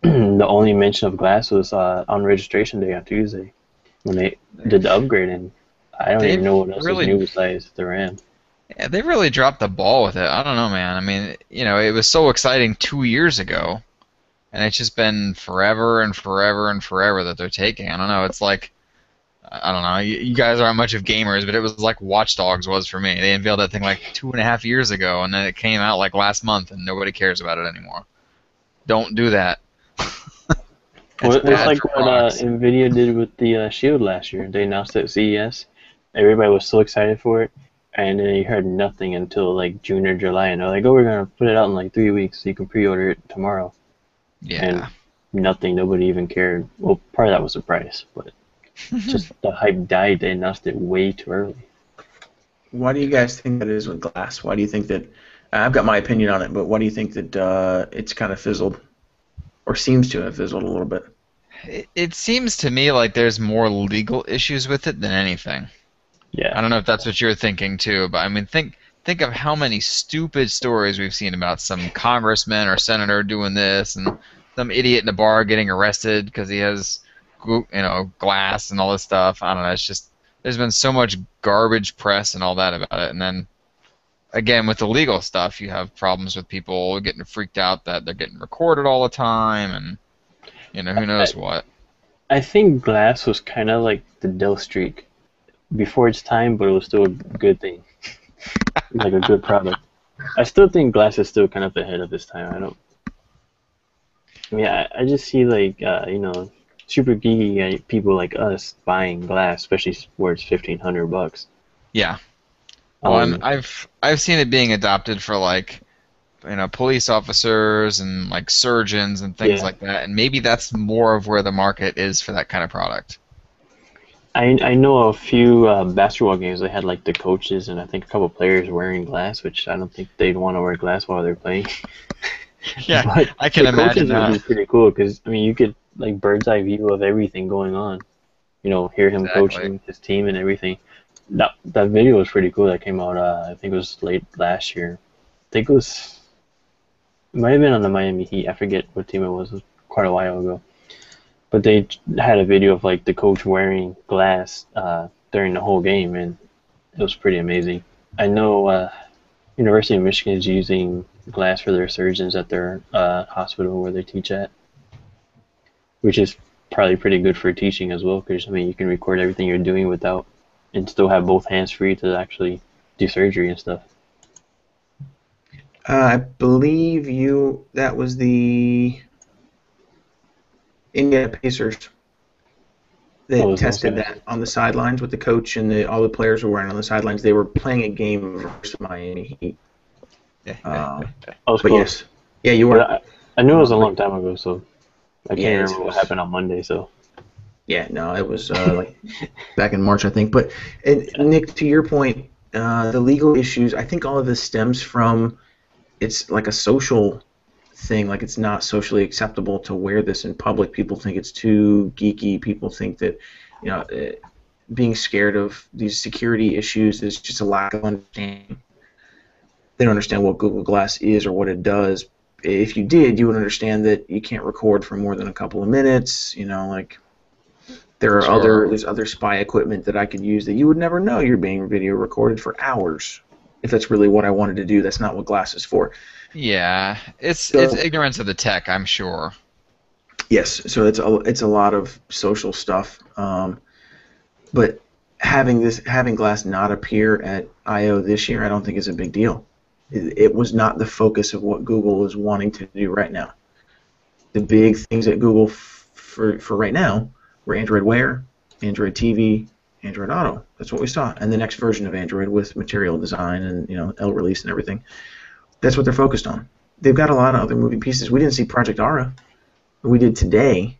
The only mention of Glass was on registration day on Tuesday when they did the upgrade, and I don't even know what else is new besides the RAM. Yeah, they really dropped the ball with it. I don't know, man. I mean, it was so exciting 2 years ago, and it's just been forever and forever and forever that they're taking. I don't know. It's like, I don't know. You guys aren't much of gamers, but it was like Watch Dogs was for me. They unveiled that thing like 2.5 years ago, and then it came out like last month, and nobody cares about it anymore. Don't do that. Well, it's like for what products. NVIDIA did with the Shield last year. They announced it at CES. Everybody was so excited for it, and then you heard nothing until like June or July, and they're like, "Oh, we're gonna put it out in like 3 weeks, so you can pre-order it tomorrow." Yeah. And nothing, nobody even cared. Well, part of that was the price, but just the hype died. They announced it way too early. why do you guys think that is with Glass? Why do you think that? I've got my opinion on it, but why do you think that it's kind of fizzled, or seems to have fizzled a little bit? It seems to me like there's more legal issues with it than anything. I Yeah, don't know if that's what you're thinking too, but I mean, think of how many stupid stories we've seen about some congressman or senator doing this, and some idiot in a bar getting arrested because he has, glass and all this stuff. I don't know. It's just there's been so much garbage press and all that about it, and then again with the legal stuff, you have problems with people getting freaked out that they're getting recorded all the time, and who knows what. I think Glass was kind of like the Dell Streak before its time, but it was still a good thing, like a good product. I still think Glass is still kind of ahead of its time. I just see like super geeky people like us buying Glass, especially where it's $1,500. Yeah. Well, I've seen it being adopted for like, police officers and like surgeons and things like that, and maybe that's more of where the market is for that kind of product. I know a few basketball games they had like the coaches and I think a couple players wearing Glass, which I don't think they'd want to wear Glass while they're playing. Yeah, But I can the imagine coaches would be that. pretty cool because you could like bird's eye view of everything going on. Hear him Exactly. coaching his team and everything. That video was pretty cool. That came out I think it was late last year. I think it might have been on the Miami Heat. I forget what team it was. It was quite a while ago. But they had a video of like the coach wearing Glass during the whole game, and it was pretty amazing. I know University of Michigan is using Glass for their surgeons at their hospital where they teach at, which is probably pretty good for teaching as well, because you can record everything you're doing without and still have both hands free to actually do surgery and stuff. I believe that was the Indiana Pacers that Oh, it was tested also- that on the sidelines with the coach and all the players were wearing on the sidelines. They were playing a game versus Miami Heat. I was But close. yes, yeah, you were. But I knew it was a long time ago, so I can't Yeah, remember what happened on Monday. So Yeah, no, it was like back in March, I think. But Nick, to your point, the legal issues. I think all of this stems from it's like a social thing. Like it's not socially acceptable to wear this in public. People think it's too geeky. People think that being scared of these security issues is just a lack of understanding. They don't understand what Google Glass is or what it does. If you did, you would understand that you can't record for more than a couple of minutes. Like there are there's other spy equipment that I could use that you would never know you're being video recorded for hours. if that's really what I wanted to do. That's not what Glass is for. Yeah, it's So, ignorance of the tech, I'm sure. yes, so it's a lot of social stuff. But having Glass not appear at I/O this year, I don't think is a big deal. It was not the focus of what Google is wanting to do right now. The big things at Google for right now were Android Wear, Android TV, Android Auto. That's what we saw, and the next version of Android with Material Design and L release and everything. That's what they're focused on. They've got a lot of other moving pieces. We didn't see Project Aura. We did today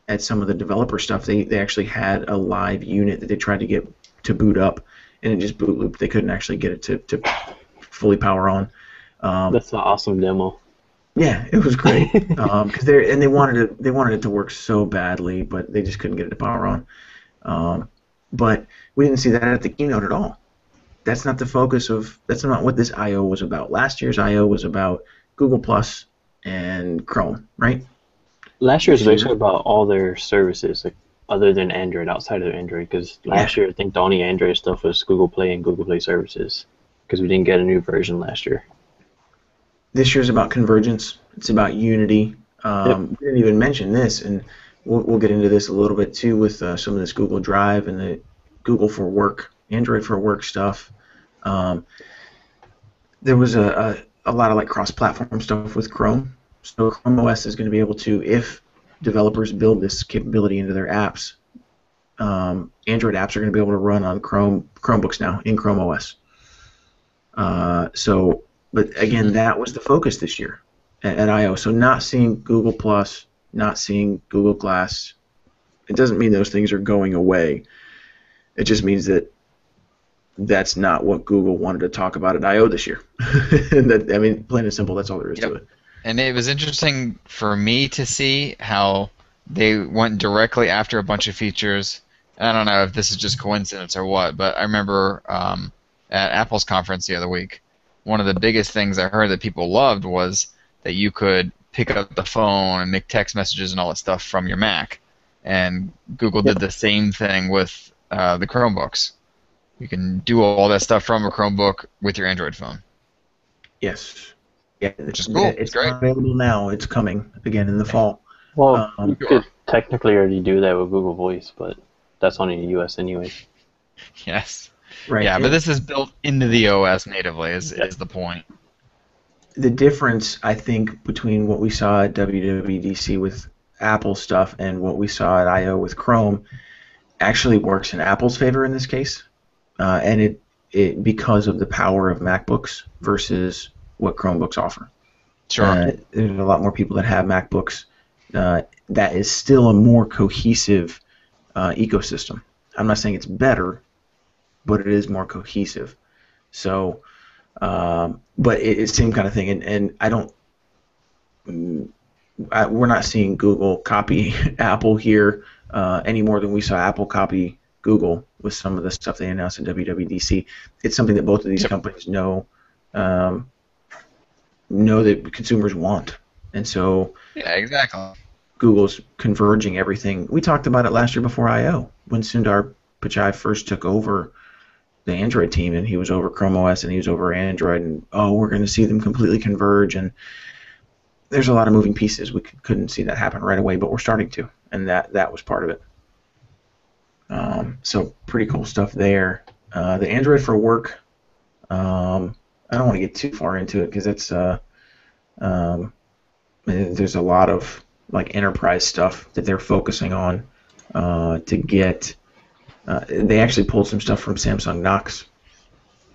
at some of the developer stuff. They actually had a live unit that they tried to get to boot up, and it just boot looped. They couldn't actually get it to fully power on. That's an awesome demo. Yeah, it was great because they wanted it to work so badly, but they just couldn't get it to power on. But we didn't see that at the keynote at all. That's not the focus of. That's not what this I/O was about. Last year's I/O was about Google Plus and Chrome, right? Last year was basically about all their services, like other than Android, outside of Android. Because last year, I think the only Android stuff was Google Play and Google Play services. Because we didn't get a new version last year. This year's about convergence. It's about unity. We didn't even mention this, and we'll get into this a little bit too with some of this Google Drive and the Google for Work, Android for Work stuff. There was a lot of like cross-platform stuff with Chrome. So Chrome OS is going to be able to, if developers build this capability into their apps, Android apps are going to be able to run on Chromebooks now in Chrome OS. But again, that was the focus this year at I/O. So not seeing Google Plus, not seeing Google Glass, it doesn't mean those things are going away. It just means that that's not what Google wanted to talk about at I/O this year. Plain and simple, that's all there is to it. And it was interesting for me to see how they went directly after a bunch of features. I don't know if this is just coincidence or what, but I remember at Apple's conference the other week, one of the biggest things I heard that people loved was that you could pick up the phone and make text messages and all that stuff from your Mac. And Google did the same thing with the Chromebooks. You can do all that stuff from a Chromebook with your Android phone. Yes. Yeah, which is cool. It's great. Not available now. It's coming again in the fall. Well, you could technically already do that with Google Voice, but that's only in the US anyway. Yes. Right. Yeah, but this is built into the OS natively is the point. The difference, I think, between what we saw at WWDC with Apple stuff and what we saw at I/O with Chrome actually works in Apple's favor in this case, and it because of the power of MacBooks versus what Chromebooks offer. Sure. There's a lot more people that have MacBooks. That is still a more cohesive ecosystem. I'm not saying it's better, but it is more cohesive. So, but it's the same kind of thing. And I don't. We're not seeing Google copy Apple here any more than we saw Apple copy Google with some of the stuff they announced at WWDC. It's something that both of these companies know that consumers want, and so yeah, exactly. Google's converging everything. We talked about it last year before I/O when Sundar Pichai first took over the Android team, and he was over Chrome OS and he was over Android, and we're going to see them completely converge, and there's a lot of moving pieces. We couldn't see that happen right away, but we're starting to, and that was part of it. So pretty cool stuff there. The Android for Work, I don't want to get too far into it because it's there's a lot of like enterprise stuff that they're focusing on to get. They actually pulled some stuff from Samsung Knox.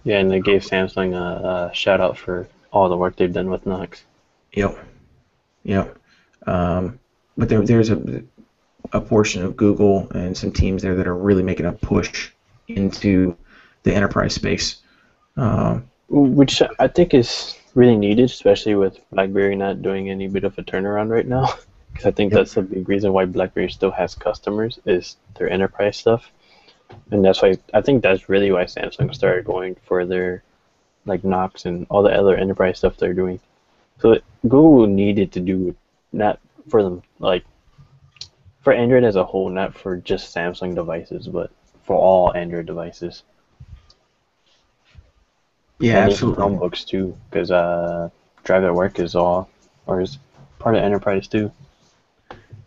Yeah, and they gave Samsung a shout out for all the work they've done with Knox. Yep. But there's a portion of Google and some teams there that are really making a push into the enterprise space. Which I think is really needed, especially with BlackBerry not doing any bit of a turnaround right now. Because I think that's a big reason why BlackBerry still has customers is their enterprise stuff. And that's why I think that's really why Samsung started going for their like Knox and all the other enterprise stuff they're doing. So Google needed to do it, not for them, like for Android as a whole, not for just Samsung devices, but for all Android devices. Yeah, And even absolutely. Chromebooks too, because Drive at Work is part of Enterprise too.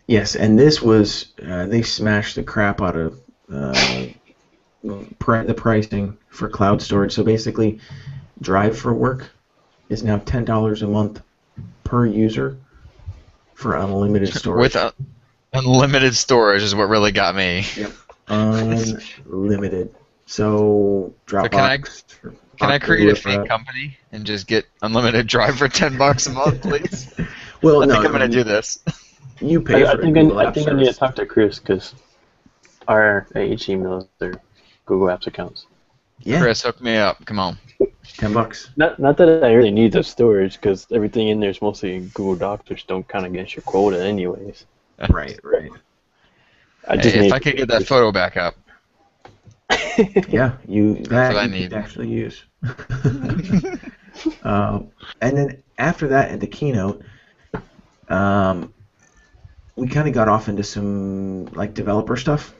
Yes, and this was they smashed the crap out of the pricing for cloud storage. So basically, Drive for Work is now $10 a month per user for unlimited With storage. unlimited storage is what really got me. Yep. Unlimited. So So can I Dropbox. can I create a Octo, fake company and just get unlimited Drive for $10 a month, please? well, I think no, I'm gonna do this. you pay I for the think Google I App think I need to Service. talk to Chris because our AH emails their Google Apps accounts. Yeah, Chris, hook me up. Come on. $10. Not that I really need the storage because everything in there is mostly Google Docs, which don't count against your quota anyways. Right. I just Hey, need if I could get that photo back up. Yeah, That's what I you need. could actually use. And then after that, at the keynote, um, we kind of got off into some like developer stuff,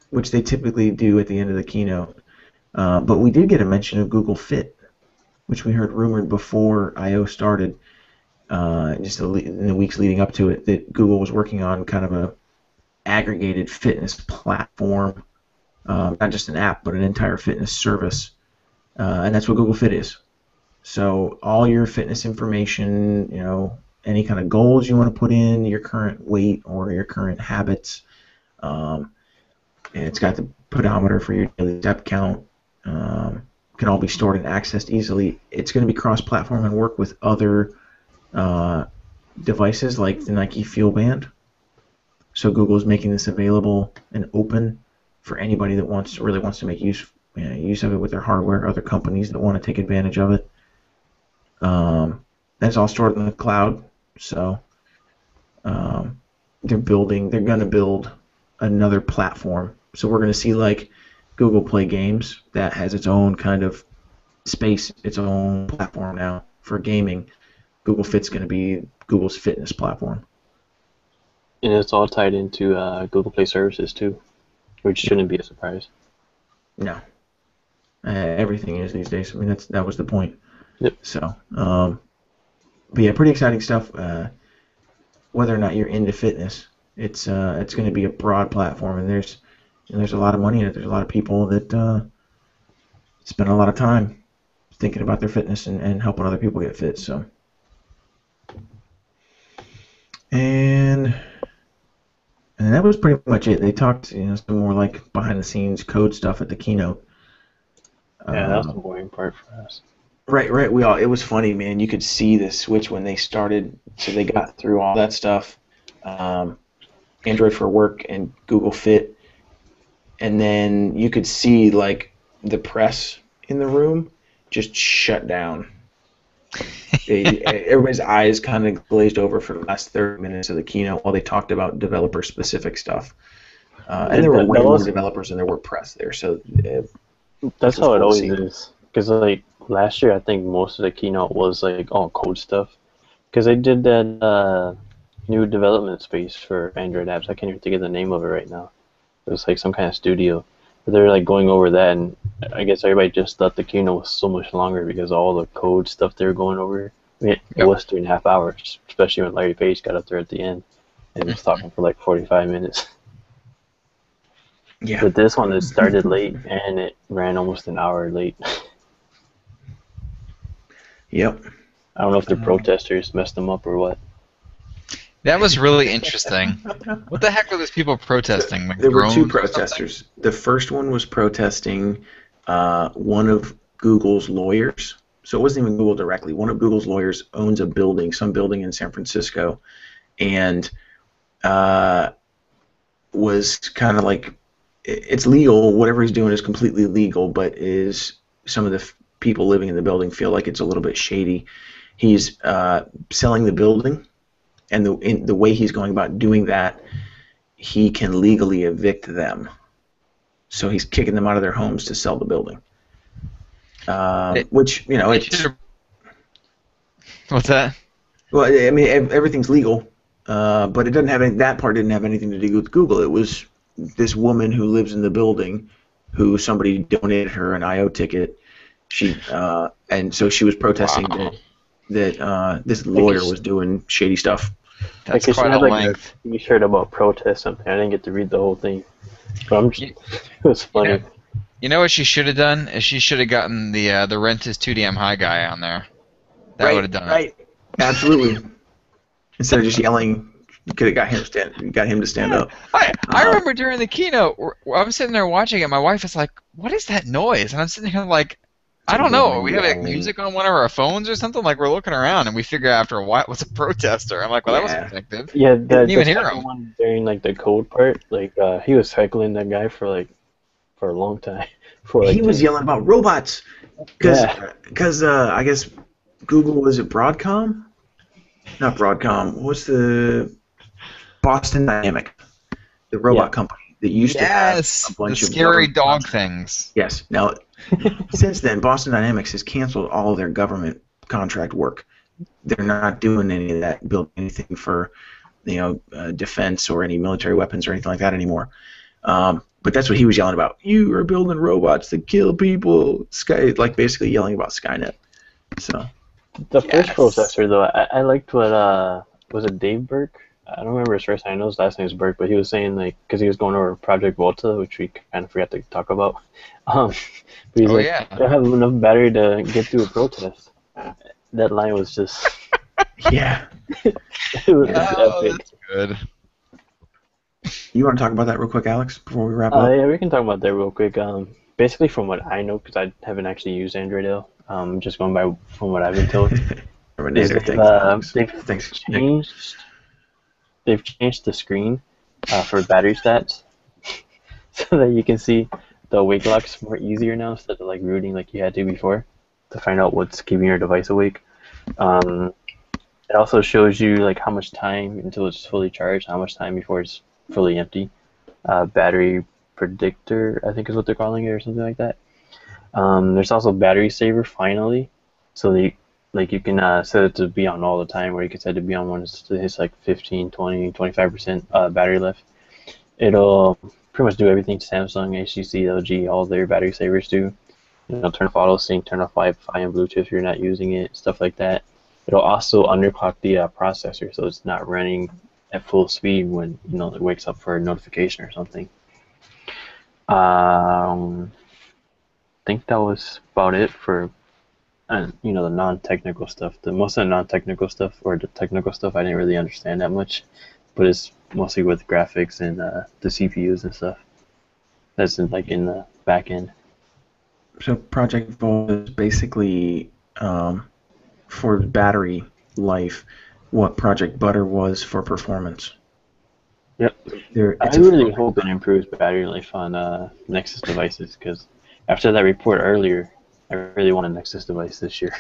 which they typically do at the end of the keynote. But we did get a mention of Google Fit, which we heard rumored before I/O started, just in the weeks leading up to it, that Google was working on kind of a aggregated fitness platform, not just an app, but an entire fitness service, and that's what Google Fit is. So all your fitness information, any kind of goals you want to put in, your current weight or your current habits, and it's got the pedometer for your daily step count. Can all be stored and accessed easily. It's going to be cross-platform and work with other devices like the Nike Fuel Band. So Google is making this available and open for anybody that really wants to make use of it with their hardware. Other companies that want to take advantage of it. That's all stored in the cloud. So they're going to build another platform. So we're going to see like Google Play Games that has its own kind of space, its own platform now for gaming. Google Fit's going to be Google's fitness platform. And it's all tied into Google Play Services too, which shouldn't be a surprise. No, everything is these days. I mean, that was the point. Yep. So, but yeah, pretty exciting stuff. Whether or not you're into fitness, it's going to be a broad platform, and there's a lot of money in it. There's a lot of people that spend a lot of time thinking about their fitness and helping other people get fit. So, and that was pretty much it. They talked, some more like behind the scenes code stuff at the keynote. Yeah, that was the boring part for us. Right. It was funny, man. You could see the switch when they started. So they got through all that stuff, Android for Work and Google Fit, and then you could see like the press in the room just shut down. Everybody's eyes kind of glazed over for the last 30 minutes of the keynote while they talked about developer-specific stuff. And there were way more developers than there were press there. So that's how it always is. Because like last year, I think most of the keynote was like all code stuff. Because they did that new development space for Android apps. I can't even think of the name of it right now. It was like some kind of studio. But they were like going over that, and I guess everybody just thought the keynote was so much longer because of all the code stuff they were going over. I mean, it was 3.5 hours, especially when Larry Page got up there at the end and was talking for like 45 minutes. Yeah. But this one, it started late and it ran almost an hour late. Yep. I don't know if the protesters messed them up or what. That was really interesting. What the heck were those people protesting? Like there were two drones or protesters. The first one was protesting one of Google's lawyers. So it wasn't even Google directly. One of Google's lawyers owns a building, some building in San Francisco, and was kind of like, it's legal. Whatever he's doing is completely legal, but some of the people living in the building feel like it's a little bit shady. He's selling the building. And the way he's going about doing that, he can legally evict them. So he's kicking them out of their homes to sell the building. Which, it's... What's that? Well, I mean, everything's legal, but it doesn't have that part didn't have anything to do with Google. It was this woman who lives in the building who somebody donated her an I/O ticket, And so she was protesting Wow. that this lawyer guess- was doing shady stuff. That's Like, she quite a had, like, length. a T-shirt about protest something. I didn't get to read the whole thing, but I'm just, You- it was funny. You know what she should have done? Is she should have gotten the Rent is Too Damn High guy on there. That would have done it. Right. Absolutely. Instead of just yelling, you could have got him to stand up. I remember during the keynote, I'm sitting there watching it. My wife is like, "What is that noise?" And I'm sitting here like, "I don't know. We have yelling. music on one of our phones or something." Like we're looking around and we figure out after a while it was a protester. I'm like, "Well, that was Yeah. effective." Yeah, Didn't even the hear second him. one during like the code part, like he was heckling that guy for a long time. For like He was 10 yelling about robots because I guess Google, was it Broadcom? Not Broadcom. What's the Boston Dynamic, the robot company that used to have Yes, a the bunch of scary government dog contracts. things. Yes. Now, since then, Boston Dynamics has canceled all of their government contract work. They're not doing any of that, building anything for, defense or any military weapons or anything like that anymore. But that's what he was yelling about. You are building robots that kill people. Like basically yelling about Skynet. So The first Yes. processor, though, I liked what was it Dave Burke? I don't remember his first name. I know his last name is Burke, but he was saying because he was going over Project Volta, which we kind of forgot to talk about. But he's Oh, like, yeah. they have enough battery to get through a protest. That line was just yeah, it was Oh, epic. that's good. you want to talk about that real quick, Alex, before we wrap up? Yeah, we can talk about that real quick. Basically, from what I know, because I haven't actually used Android L, just going by from what I've been told, is Terminator, thanks, Alex. they've Thanks, Nick. changed the screen for battery stats so that you can see the awake locks more easier now instead of like rooting like you had to before to find out what's keeping your device awake. It also shows you like how much time until it's fully charged, how much time before it's fully empty. Battery predictor, I think is what they're calling it, or something like that. There's also battery saver finally, so you can set it to be on all the time, or you can set it to be on when it's like 15, 20, 25% battery left. It'll pretty much do everything Samsung, HTC, LG, all their battery savers do. Turn off auto sync, turn off Wi-Fi and Bluetooth if you're not using it, stuff like that. It'll also underclock the processor, so it's not running at full speed when it wakes up for a notification or something. I think that was about it for the non-technical stuff. Most of the non-technical stuff, or the technical stuff, I didn't really understand that much, but it's mostly with graphics and the CPUs and stuff. That's in the back end. So Project Volt is basically for battery life what Project Butter was for performance. Yep. It's I really hope it improves battery life on Nexus devices, because after that report earlier, I really want a Nexus device this year.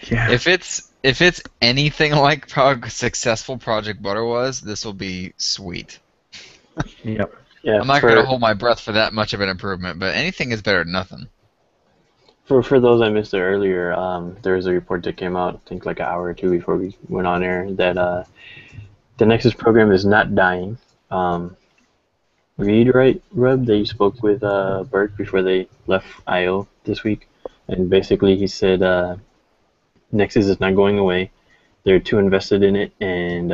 Yeah. If it's anything like how successful Project Butter was, this will be sweet. Yep. Yeah, I'm not going to hold my breath for that much of an improvement, but anything is better than nothing. For those I missed it earlier, there was a report that came out, I think like an hour or two before we went on air, that the Nexus program is not dying. Reed, right, Rub, they spoke with Burke before they left I.O. this week, and basically he said Nexus is not going away. They're too invested in it, and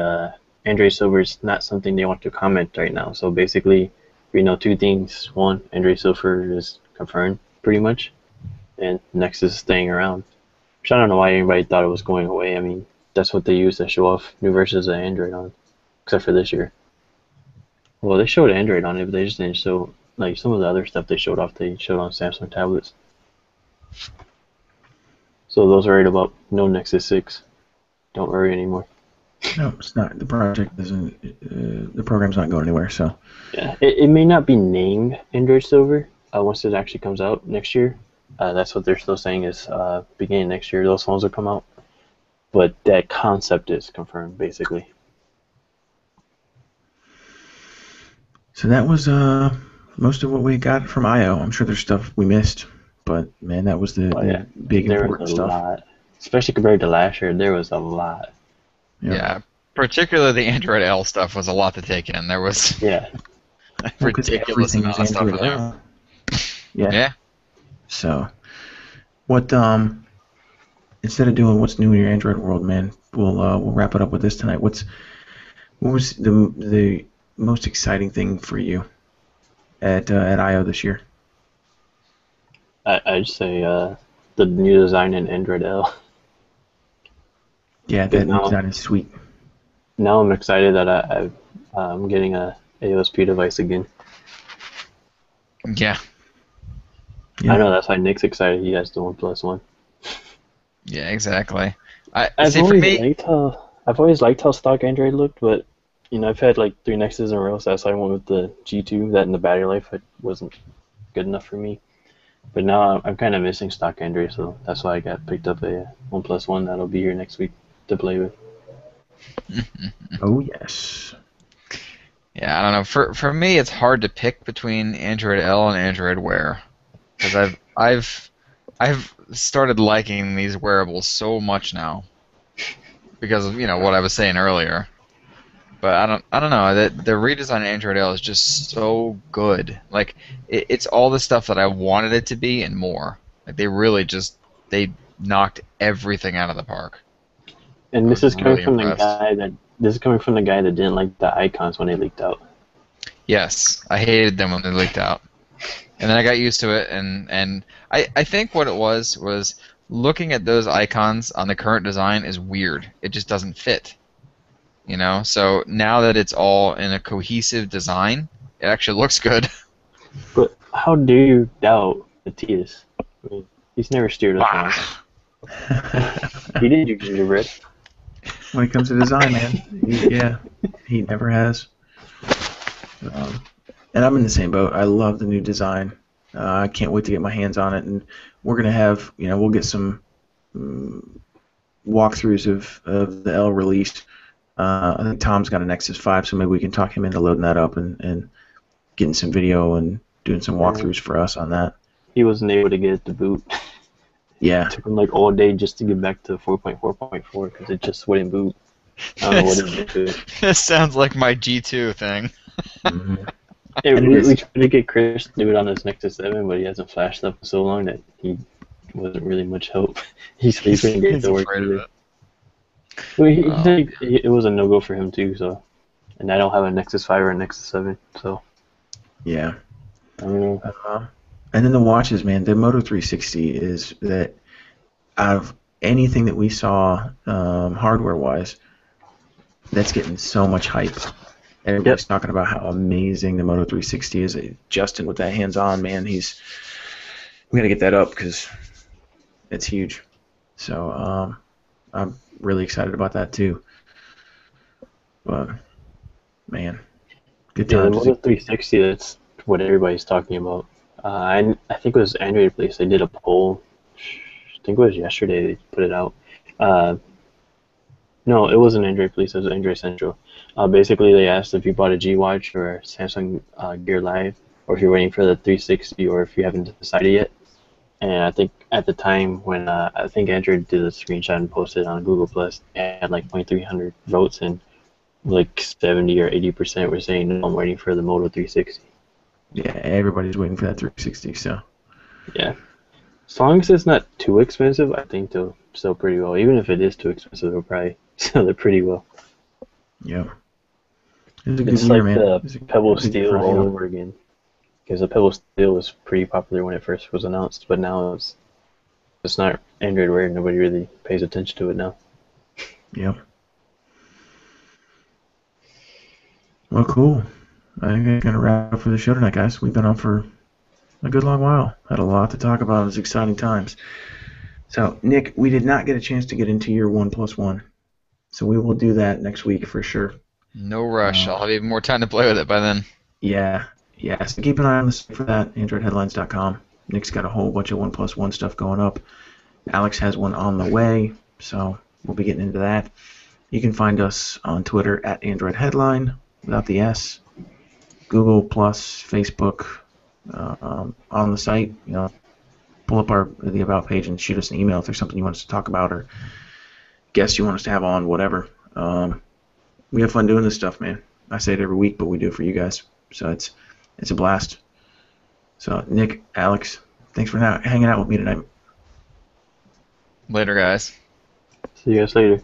Android Silver is not something they want to comment right now. So basically, we know two things. One, Android Silver is confirmed, pretty much, and Nexus is staying around. Which I don't know why anybody thought it was going away. I mean, that's what they use to show off new versions of Android on, except for this year. Well, they showed Android on it, but they just didn't show, like, some of the other stuff they showed off, they showed on Samsung tablets. So those are right about no Nexus 6. Don't worry anymore. No, it's not. The project isn't. The program's not going anywhere. So. Yeah, it may not be named Android Silver once it actually comes out next year. That's what they're still saying is beginning next year those phones will come out. But that concept is confirmed, basically. So that was most of what we got from I/O. I'm sure there's stuff we missed, but man, that was the big there important was a stuff. lot. Especially compared to last year, there was a lot. Yeah, particularly the Android L stuff was a lot to take in. There was Yeah. a Well, 'cause ridiculous everything is amount of stuff in Android there. L. Yeah. Yeah. So, What instead of doing what's new in your Android world, man, we'll wrap it up with this tonight. What was the most exciting thing for you at I/O this year? I'd say the new design in Android L. Yeah, Because that new now, design is sweet. now I'm excited that I'm getting a AOSP device again. Yeah. Yeah. I know that's why Nick's excited. He has the OnePlus One. Yeah, exactly. I I've see for always me. liked how stock Android looked, but I've had like 3 Nexus in a row, so that's why I went with the G2. That and the battery life wasn't good enough for me. But now I'm kind of missing stock Android, so that's why I got picked up a OnePlus One that'll be here next week to play with. Oh yes. Yeah, I don't know. For me, it's hard to pick between Android L and Android Wear, because I've started liking these wearables so much now because of what I was saying earlier. But I don't know. The redesign of Android L is just so good. Like it's all the stuff that I wanted it to be and more. Like they knocked everything out of the park. And I this was is coming really from impressed. the guy that didn't like the icons when they leaked out. Yes, I hated them when they leaked out. And then I got used to it, and I think what it was looking at those icons on the current design is weird. It just doesn't fit. So now that it's all in a cohesive design, it actually looks good. But how dare you doubt Matthias? I mean, he's never steered us wrong. He did do gingerbread. When it comes to design, man, he never has. And I'm in the same boat. I love the new design. I can't wait to get my hands on it, and we're gonna have, we'll get some walkthroughs of the L release. I think Tom's got a Nexus 5, so maybe we can talk him into loading that up and getting some video and doing some walkthroughs for us on that. He wasn't able to get it to boot. Yeah. It took him like all day just to get back to 4.4.4 because it just wouldn't boot. I don't know what it did to it. This sounds like my G2 thing. Mm-hmm. We tried to get Chris to do it on his Nexus 7, but he hasn't flashed up for so long that he wasn't really much help. He said he couldn't get it to work afraid of either. it. Well, he said it was a no-go for him too, so. And I don't have a Nexus 5 or a Nexus 7, so. Yeah. I don't know. And then the watches, man. The Moto 360 is that out of anything that we saw hardware-wise, that's getting so much hype. Everybody's talking about how amazing the Moto 360 is. Justin with that hands-on, man, we got to get that up because it's huge. So I'm really excited about that too. But man, good Yeah, the times. Moto 360, that's what everybody's talking about. I think it was Android Place. They did a poll. I think it was yesterday they put it out. No, it wasn't Android Police. It was Android Central. Basically, they asked if you bought a G Watch or a Samsung Gear Live, or if you're waiting for the 360, or if you haven't decided yet. And I think at the time when I think Android did a screenshot and posted it on Google Plus, it had like 2,300 votes, and like 70 or 80% were saying no, I'm waiting for the Moto 360. Yeah, everybody's waiting for that 360. So Yeah. As long as it's not too expensive, I think they'll sell pretty well. Even if it is too expensive, they'll probably sell it pretty well. yeah, it was a good It's year, like man. the Pebble It was a good Steel year for all I/O. over again. Because the Pebble Steel was pretty popular when it first was announced, but now it's not Android Wear. Nobody really pays attention to it now. Yep. Well, cool. I think I'm gonna wrap up for the show tonight, guys. We've been on for a good long while. Had a lot to talk about. It was exciting times. So, Nick, we did not get a chance to get into your 1+1, so we will do that next week for sure. No rush. I'll have even more time to play with it by then. Yeah. So keep an eye on the site for that, AndroidHeadlines.com. Nick's got a whole bunch of 1+1 stuff going up. Alex has one on the way, so we'll be getting into that. You can find us on Twitter at AndroidHeadline without the S. Google Plus, Facebook, on the site. Pull up the About page and shoot us an email if there's something you want us to talk about or guests you want us to have on, whatever. We have fun doing this stuff, man. I say it every week, but we do it for you guys. So it's a blast. So, Nick, Alex, thanks for hanging out with me tonight. Later, guys. See you guys later.